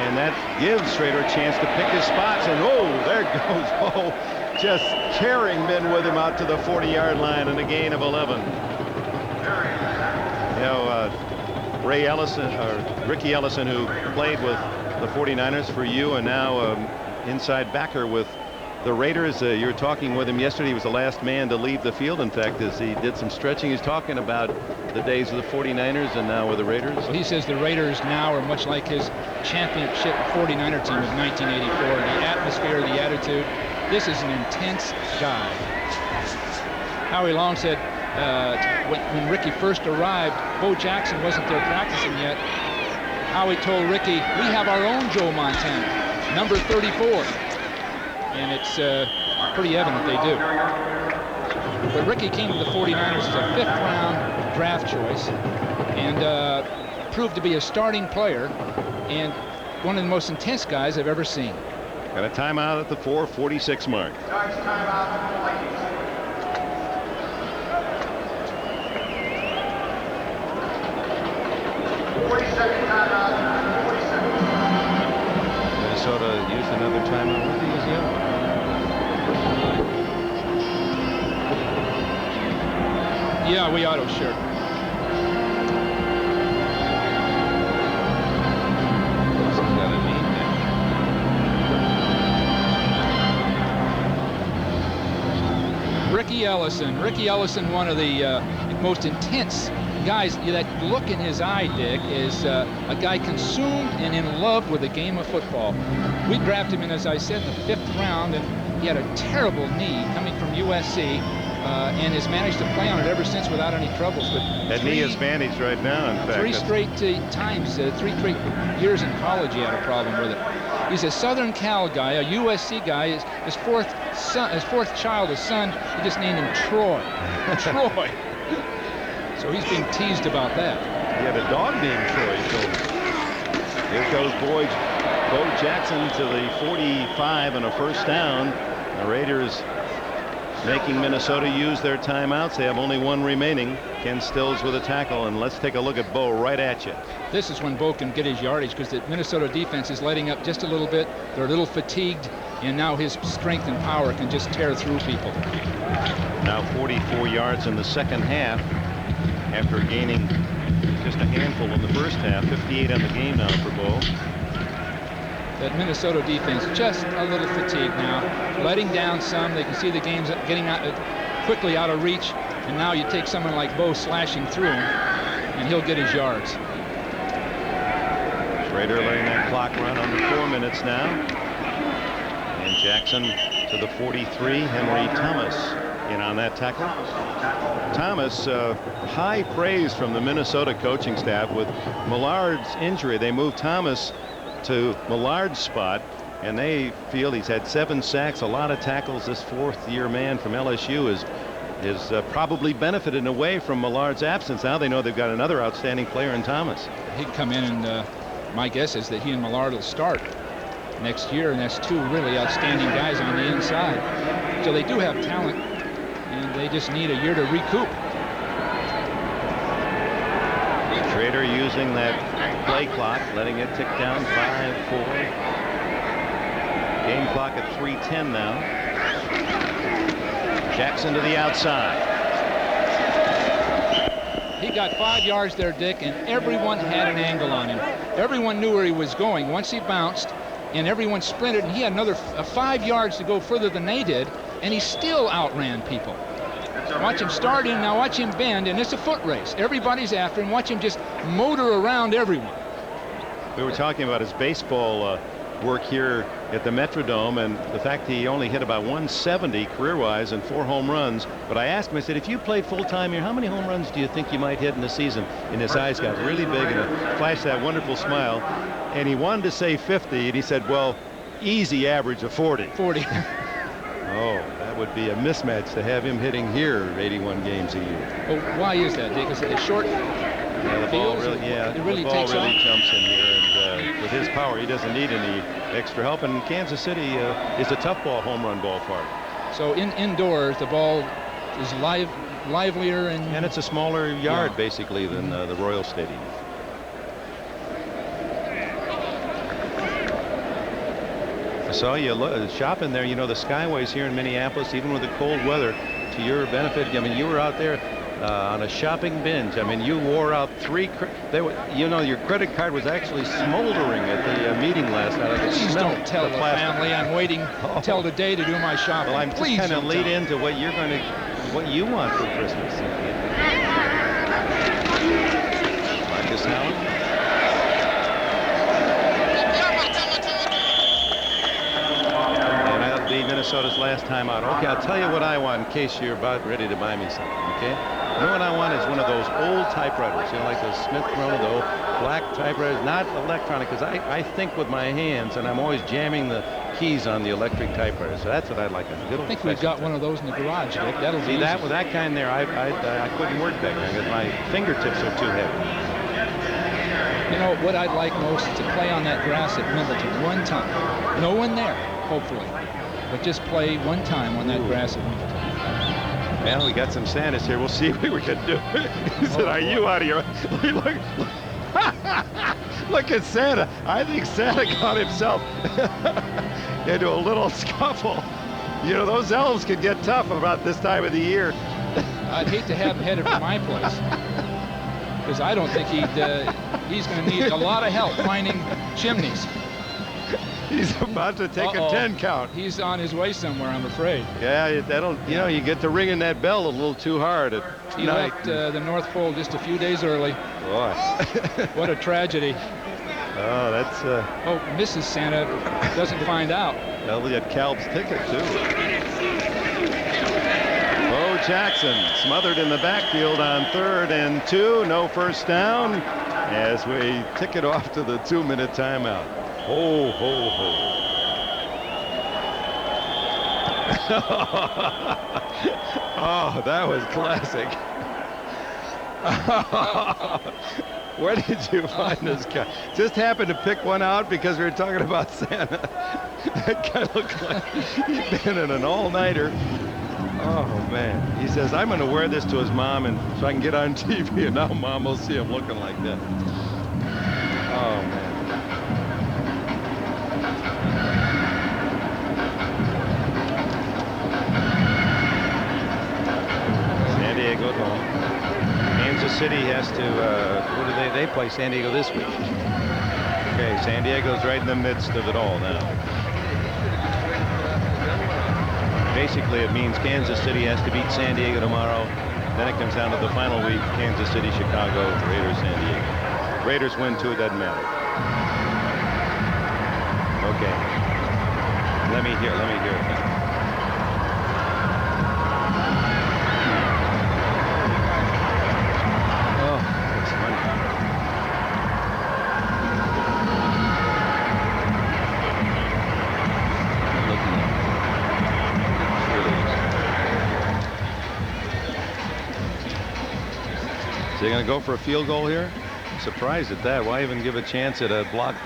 And that gives Schrader a chance to pick his spots. And oh, there goes Bo, just carrying men with him out to the 40-yard line and a gain of 11. You know, Ray Ellison, or Ricky Ellison, who played with the 49ers for you, and now inside backer with the Raiders. You were talking with him yesterday. He was the last man to leave the field. In fact, as he did some stretching, he's talking about the days of the 49ers and now with the Raiders. Well, he says the Raiders now are much like his championship 49er team of 1984. The atmosphere, the attitude. This is an intense guy. Howie Long said, when Ricky first arrived, Bo Jackson wasn't there practicing yet. Howie told Ricky, we have our own Joe Montana, number 34. And it's pretty evident they do. But Ricky came to the 49ers as a 5th-round draft choice and proved to be a starting player and one of the most intense guys I've ever seen. Got a timeout at the 4:46 mark. Minnesota used another timeout. What did they use the other one? Yeah, we auto sure. Ricky Ellison, one of the most intense guys. That look in his eye, Dick, is a guy consumed and in love with the game of football. We drafted him in, as I said, the 5th round, and he had a terrible knee coming from USC, and has managed to play on it ever since without any troubles. But that knee is bandaged right now, in fact. 3 straight times, 3 straight years in college, he had a problem with it. He's a Southern Cal guy, a USC guy. His fourth child, his son, he just named him Troy. Troy. So he's being teased about that. He had a dog named Troy. So here goes Bo Jackson to the 45 and a first down. The Raiders making Minnesota use their timeouts. They have only 1 remaining. Ken Stills with a tackle, and let's take a look at Bo right at you. This is when Bo can get his yardage, because the Minnesota defense is letting up just a little bit. They're a little fatigued, and now his strength and power can just tear through people. Now 44 yards in the second half after gaining just a handful in the first half. 58 on the game now for Bo. That Minnesota defense just a little fatigued now, letting down some. They can see the game's getting quickly out of reach, and now you take someone like Bo slashing through him, and he'll get his yards. Schrader letting that clock run under 4 minutes now. And Jackson to the 43. Henry Thomas in on that tackle. Thomas, high praise from the Minnesota coaching staff. With Millard's injury, they moved Thomas to Millard's spot, and they feel he's had 7 sacks, a lot of tackles. This 4th-year man from LSU is probably benefited away from Millard's absence. Now they know they've got another outstanding player in Thomas. He'd come in, and my guess is that he and Millard will start next year, and that's 2 really outstanding guys on the inside. So they do have talent, and they just need a year to recoup. Schrader using that play clock, letting it tick down. 5-4. Game clock at 3:10 now. Jackson to the outside. He got 5 yards there, Dick, and everyone had an angle on him. Everyone knew where he was going once he bounced, and everyone sprinted, and he had another 5 yards to go further than they did, and he still outran people. Watch him start in, now watch him bend, and it's a foot race. Everybody's after him. Watch him just motor around everyone. We were talking about his baseball work here at the Metrodome, and the fact he only hit about 170 career-wise and 4 home runs. But I asked him, I said, if you played full-time here, how many home runs do you think you might hit in a season? And his eyes got really big, and flashed that wonderful smile. And he wanted to say 50, and he said, well, easy average of 40. 40. Oh, that would be a mismatch to have him hitting here 81 games a year. Well, why is that, Dick? Is it a short the ball really, it really the ball takes really off? jumps in here, and with his power, he doesn't need any extra help. And Kansas City is a tough ball home run ballpark. So indoors, the ball is livelier, and it's a smaller yard basically than the Royal Stadium. I saw you shopping there. You know, the Skyways here in Minneapolis, even with the cold weather, to your benefit. I mean, you were out there on a shopping binge. I mean, you wore out 3. You know, your credit card was actually smoldering at the meeting last night. I could please smell don't tell the family I'm waiting till today to do my shopping. Well, I'm please just kind of don't lead tell. into what you're going to, what you want for Christmas. Marcus Howard. And that'll be Minnesota's last time out. Okay, I'll tell you what I want in case you're about ready to buy me something, okay? You know what I want is one of those old typewriters, you know, like the Smith Corona, the old black typewriters, not electronic, because I think with my hands, and I'm always jamming the keys on the electric typewriter. So that's what I'd like. I think we've got one of those in the garage, Dick. That'll see that with that kind there. I couldn't work back then because my fingertips are too heavy. You know what I'd like most is to play on that grass at Wimbledon one time. No one there, hopefully, but just play one time on that grass at Wimbledon. Well, we got some Santas here. We'll see what we can do. He said, "Are you out of your?" Look at Santa. I think Santa got himself into a little scuffle. You know, those elves can get tough about this time of the year. I'd hate to have him headed for my place, because I don't think he's going to need a lot of help finding chimneys. He's about to take a 10 count. He's on his way somewhere, I'm afraid. Yeah, that'll, you know, you get to ringing that bell a little too hard at he night. left the North Pole just a few days early. Boy. What a tragedy. Oh, that's... Oh, Mrs. Santa doesn't find out. Well, we got Calb's ticket, too. Bo Jackson smothered in the backfield on 3rd and 2. No first down as we tick it off to the 2-minute timeout. Ho, ho, ho. Oh, that was classic. Where did you find this guy? Just happened to pick one out because we were talking about Santa. That guy looked like he'd been in an all-nighter. Oh, man. He says, I'm going to wear this to his mom and so I can get on TV, and now Mom will see him looking like that. Oh, man. San Diego at home. Kansas City has to, what do they play San Diego this week. Okay, San Diego's right in the midst of it all now. Basically, it means Kansas City has to beat San Diego tomorrow. Then it comes down to the final week, Kansas City, Chicago, Raiders, San Diego. Raiders win 2, it doesn't matter. Okay. Let me hear it now. They're going to go for a field goal here? I'm surprised at that. Why even give a chance at a blocked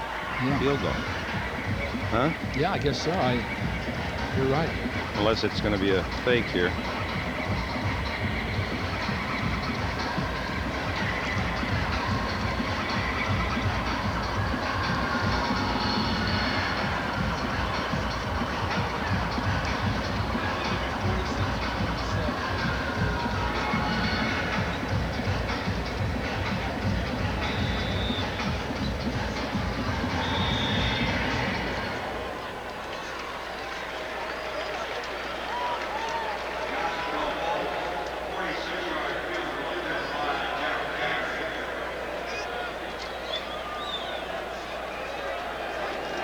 field goal? Huh? Yeah, I guess so. You're right. Unless it's going to be a fake here.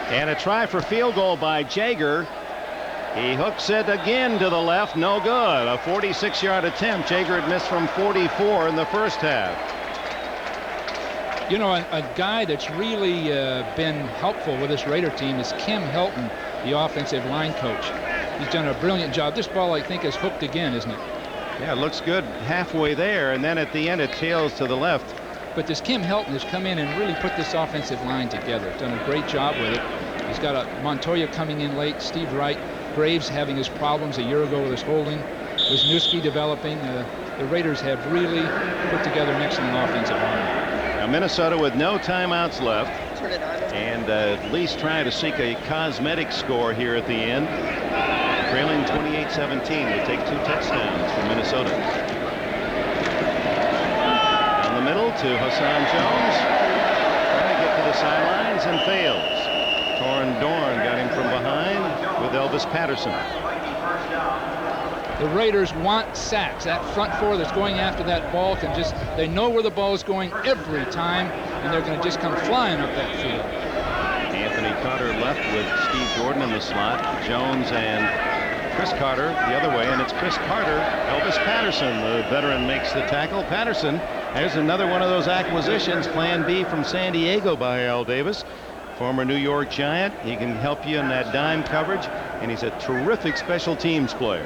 And a try for field goal by Jaeger. He hooks it again to the left. No good. A 46-yard attempt. Jaeger had missed from 44 in the first half. You know, a guy that's really been helpful with this Raider team is Kim Hilton, the offensive line coach. He's done a brilliant job. This ball, I think, is hooked again, isn't it? Yeah, it looks good halfway there, and then at the end it tails to the left. But this Kim Hilton has come in and really put this offensive line together. Done a great job with it. He's got a Montoya coming in late, Steve Wright, Graves having his problems a year ago with his holding, Wisniewski developing. The Raiders have really put together an excellent offensive line. Now Minnesota with no timeouts left, and at least trying to seek a cosmetic score here at the end. Trailing 28-17, they take 2 touchdowns for Minnesota. Down the middle to Hassan Jones, trying to get to the sidelines and fails. Torrin Dorn got him from behind with Elvis Patterson. The Raiders want sacks. That front four that's going after that ball can just, they know where the ball is going every time, and they're going to just come flying up that field. Anthony Carter left with Steve Jordan in the slot. Jones and Chris Carter the other way, and it's Chris Carter. Elvis Patterson, the veteran, makes the tackle. Patterson, there's another one of those acquisitions, plan B from San Diego by Al Davis, former New York Giant. He can help you in that dime coverage, and he's a terrific special teams player.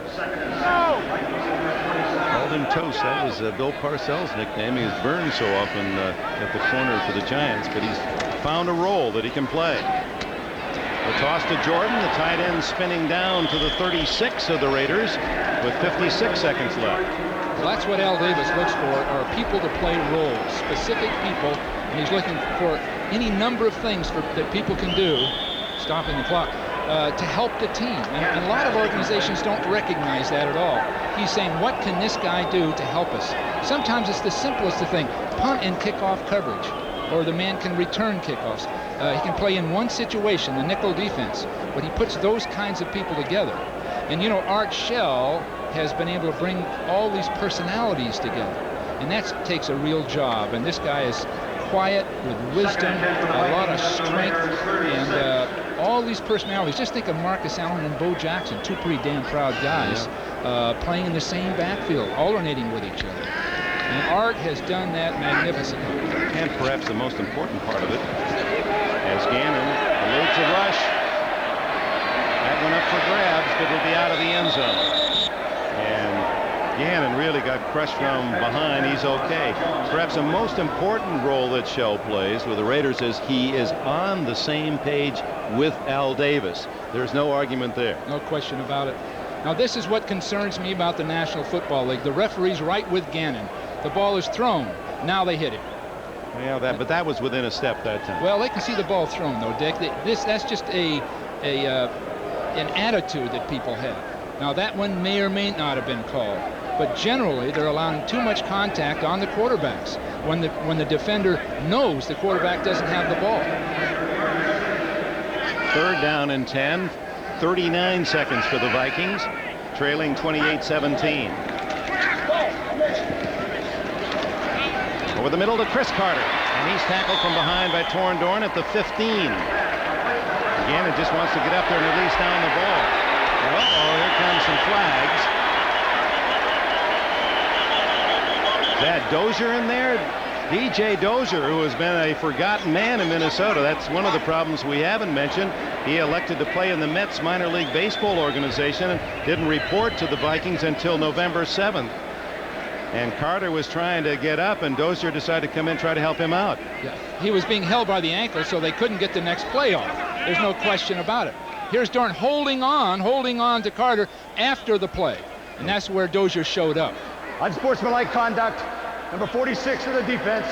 Called him Toast. That was Bill Parcells' nickname. He was burned so often at the corner for the Giants, but he's found a role that he can play. The toss to Jordan, the tight end spinning down to the 36 of the Raiders with 56 seconds left. Well, that's what Al Davis looks for, are people to play roles, specific people, and he's looking for any number of things that people can do, stopping the clock, to help the team. And a lot of organizations don't recognize that at all. He's saying, what can this guy do to help us? Sometimes it's the simplest of things, punt and kickoff coverage, or the man can return kickoffs. He can play in one situation, the nickel defense, but he puts those kinds of people together. And you know, Art Shell has been able to bring all these personalities together, and that takes a real job. And this guy is quiet, with wisdom, a lot of strength, and all these personalities. Just think of Marcus Allen and Bo Jackson, two pretty damn proud guys, playing in the same backfield, alternating with each other. And Art has done that magnificently. And perhaps the most important part of it, as Gannon eludes a rush. That went up for grabs, but it'll be out of the end zone. And Gannon really got crushed from behind. He's okay. Perhaps the most important role that Shell plays with the Raiders is he is on the same page with Al Davis. There's no argument there. No question about it. Now, this is what concerns me about the National Football League. The referee's right with Gannon. The ball is thrown. Now they hit it. Yeah, but that was within a step that time. Well, they can see the ball thrown, though, Dick. That's just an attitude that people have. Now, that one may or may not have been called, but generally they're allowing too much contact on the quarterbacks when the defender knows the quarterback doesn't have the ball. 3rd down and 10. 39 seconds for the Vikings, trailing 28-17. Over the middle to Chris Carter, and he's tackled from behind by Dorn at the 15. Again, it just wants to get up there and at least down the ball. Uh-oh, here comes some flags. Is that Dozier in there? DJ Dozier, who has been a forgotten man in Minnesota. That's one of the problems we haven't mentioned. He elected to play in the Mets minor league baseball organization and didn't report to the Vikings until November 7th. And Carter was trying to get up, and Dozier decided to come in and try to help him out. Yeah, he was being held by the ankle, so they couldn't get the next play off. There's no question about it. Here's Dorn holding on to Carter after the play, and that's where Dozier showed up. Unsportsmanlike conduct, number 46 of the defense.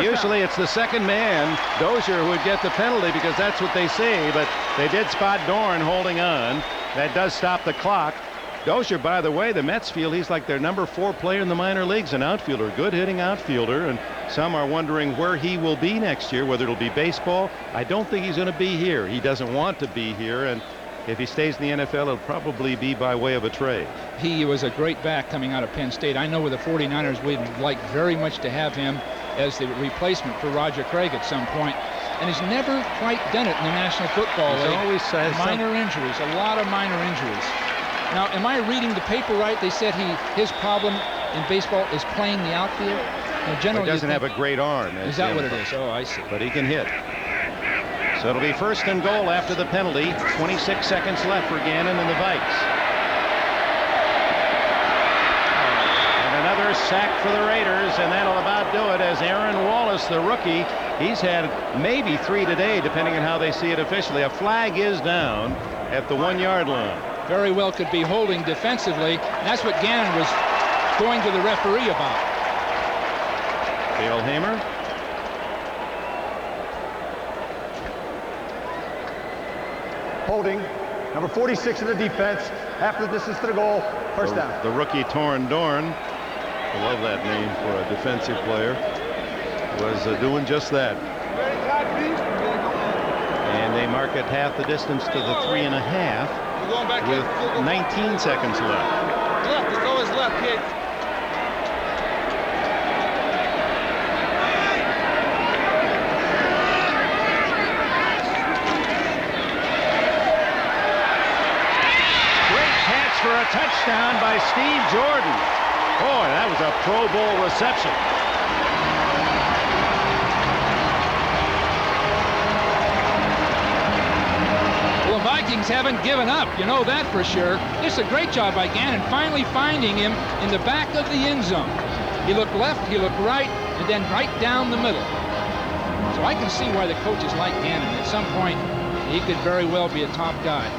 Usually it's the second man, Dozier, who would get the penalty because that's what they say, but they did spot Dorn holding on. That does stop the clock. Dozier, by the way, the Mets feel he's like their number 4 player in the minor leagues, an outfielder, good hitting outfielder, and some are wondering where he will be next year, whether it'll be baseball. I don't think he's going to be here. He doesn't want to be here, and if he stays in the NFL, it'll probably be by way of a trade. He was a great back coming out of Penn State. I know with the 49ers, we'd like very much to have him as the replacement for Roger Craig at some point. And he's never quite done it in the National Football League. Always says minor injuries, a lot of minor injuries. Now, am I reading the paper right? They said his problem in baseball is playing the outfield. Now, generally, he doesn't have a great arm. Is that what it is? Oh, I see. But he can hit. So it'll be 1st and goal after the penalty. 26 seconds left for Gannon and the Vikes. And another sack for the Raiders, and that'll about do it as Aaron Wallace, the rookie, he's had maybe 3 today, depending on how they see it officially. A flag is down at the 1-yard line. Very well could be holding defensively. And that's what Gannon was going to the referee about. Dale Hamer. Holding, number 46 of the defense. After the distance to the goal, 1st down. The rookie Dorn, I love that name for a defensive player, was doing just that. And they mark it half the distance to the 3.5 with 19 seconds left. Left, it's always left, kids. for a touchdown by Steve Jordan. Boy, that was a Pro Bowl reception. Well, the Vikings haven't given up, you know that for sure. It's a great job by Gannon finally finding him in the back of the end zone. He looked left, he looked right, and then right down the middle. So I can see why the coaches like Gannon. At some point, he could very well be a top guy.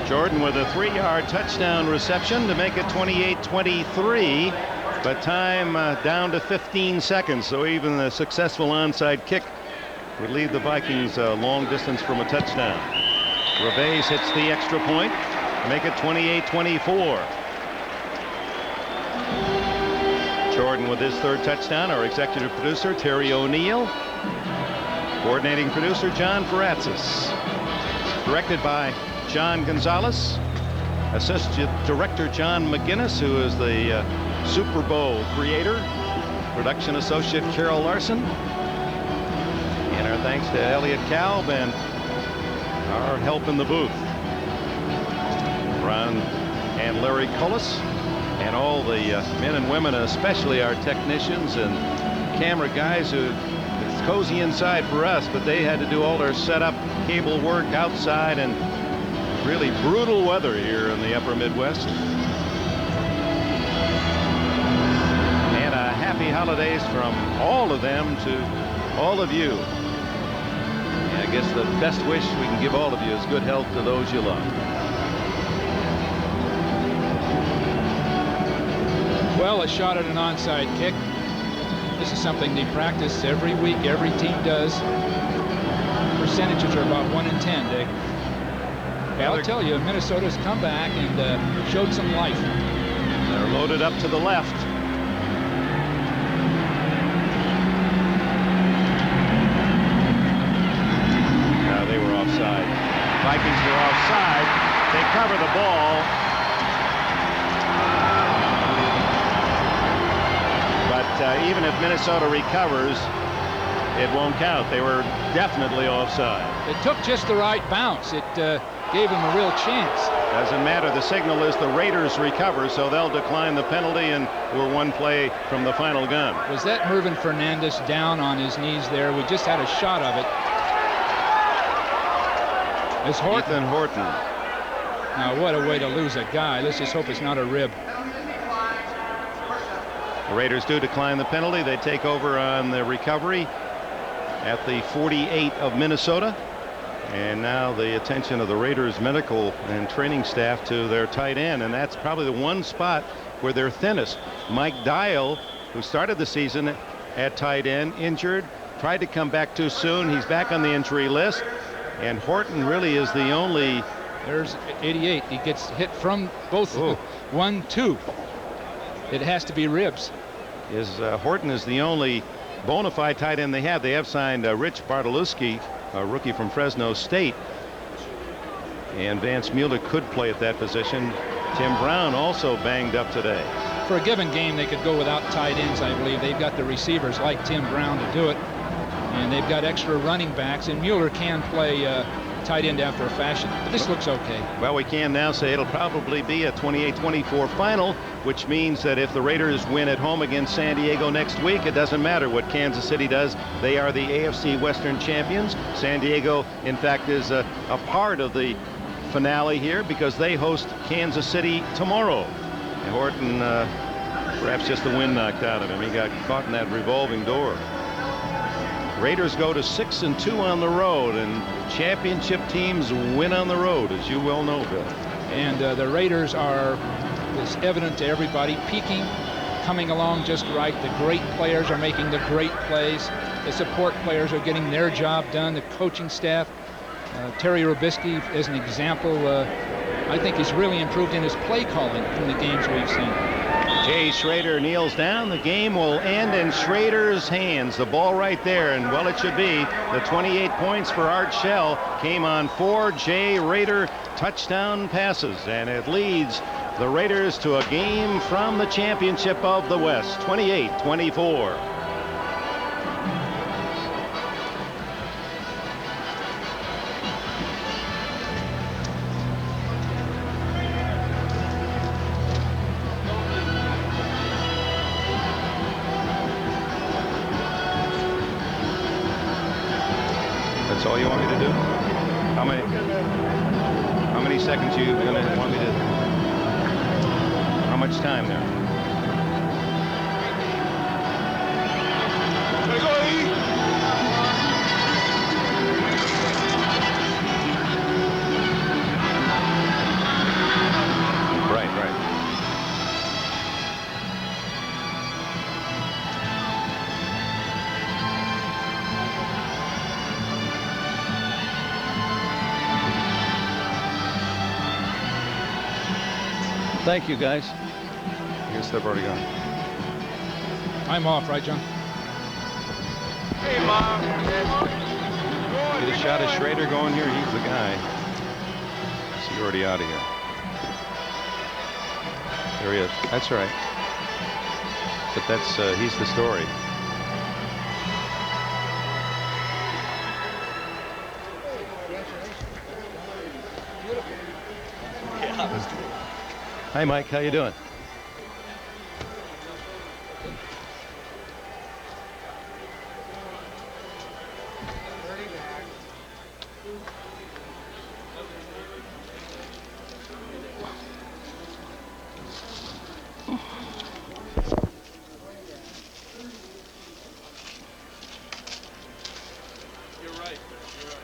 Jordan with a 3-yard touchdown reception to make it 28-23, but time down to 15 seconds. So even a successful onside kick would lead the Vikings a long distance from a touchdown. Reves hits the extra point to make it 28-24. Jordan with his 3rd touchdown. Our executive producer, Terry O'Neill. Coordinating producer, John Faratzis. Directed by John Gonzalez. Assistant director, John McGinnis, who is the Super Bowl creator. Production associate, Carol Larson. And our thanks to Elliot Kalb and our help in the booth, Ron and Larry Cullis, and all the men and women, especially our technicians and camera guys who, it's cozy inside for us, but they had to do all their setup, cable work outside, and really brutal weather here in the upper Midwest. And a happy holidays from all of them to all of you. I guess the best wish we can give all of you is good health to those you love. Well, a shot at an onside kick. This is something they practice every week. Every team does. Percentages are about 1 in 10, Dick. Well, I'll tell you, Minnesota's come back and showed some life. They're loaded up to the left. They were offside. Vikings were offside. They cover the ball. But even if Minnesota recovers, it won't count. They were definitely offside. It took just the right bounce. It gave them a real chance. Doesn't matter. The signal is the Raiders recover, so they'll decline the penalty, and we're 1 play from the final gun. Was that Mervin Fernandez down on his knees there? We just had a shot of it. It's Horton. Ethan Horton. Now, what a way to lose a guy. Let's just hope it's not a rib. The Raiders do decline the penalty. They take over on the recovery at the 48 of Minnesota. And now the attention of the Raiders medical and training staff to their tight end. And that's probably the one spot where they're thinnest. Mike Dial, who started the season at tight end, injured, tried to come back too soon. He's back on the injury list. And Horton really is the only. There's 88. He gets hit from both. 1, 2. It has to be ribs. Horton is the only bona fide tight end they have. They have signed Rich Bartolewski, a rookie from Fresno State. And Vance Mueller could play at that position. Tim Brown also banged up today. For a given game, they could go without tight ends, I believe. They've got the receivers like Tim Brown to do it. And they've got extra running backs, and Mueller can play tight end after a fashion. But this looks okay. Well, we can now say it'll probably be a 28-24 final, which means that if the Raiders win at home against San Diego next week, it doesn't matter what Kansas City does. They are the AFC Western champions. San Diego, in fact, is a part of the finale here because they host Kansas City tomorrow. And Horton, perhaps just the wind knocked out of him. He got caught in that revolving door. Raiders go to 6-2 on the road, and championship teams win on the road, as you well know, Bill. And the Raiders are, it's evident to everybody, peaking, coming along just right. The great players are making the great plays. The support players are getting their job done. The coaching staff, Terry Robisky as an example, I think he's really improved in his play calling from the games we've seen. Jay Schrader kneels down. The game will end in Schrader's hands. The ball right there, and well, it should be. The 28 points for Art Shell came on 4 Jay Raider touchdown passes, and it leads the Raiders to a game from the championship of the West, 28-24. That's all you want me to do? How many seconds you gonna want me to? How much time there? Thank you, guys. I guess they've already gone. I'm off, right, John? Hey, Mom. Get a shot of Schrader going here. He's the guy. Is he already out of here? There he is. That's right. But that's he's the story. Hi, Mike. How you doing? You're right. You're right.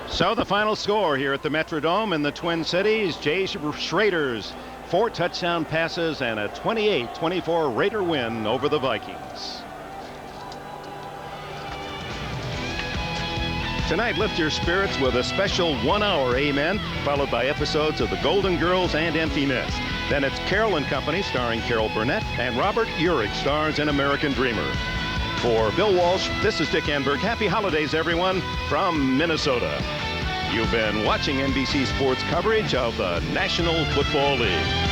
So the final score here at the Metrodome in the Twin Cities, Jay Schrader's 4 touchdown passes and a 28-24 Raider win over the Vikings. Tonight, lift your spirits with a special 1-hour Amen, followed by episodes of The Golden Girls and Empty Nest. Then it's Carol and Company, starring Carol Burnett, and Robert Urich stars in American Dreamer. For Bill Walsh, this is Dick Enberg. Happy holidays, everyone, from Minnesota. You've been watching NBC Sports coverage of the National Football League.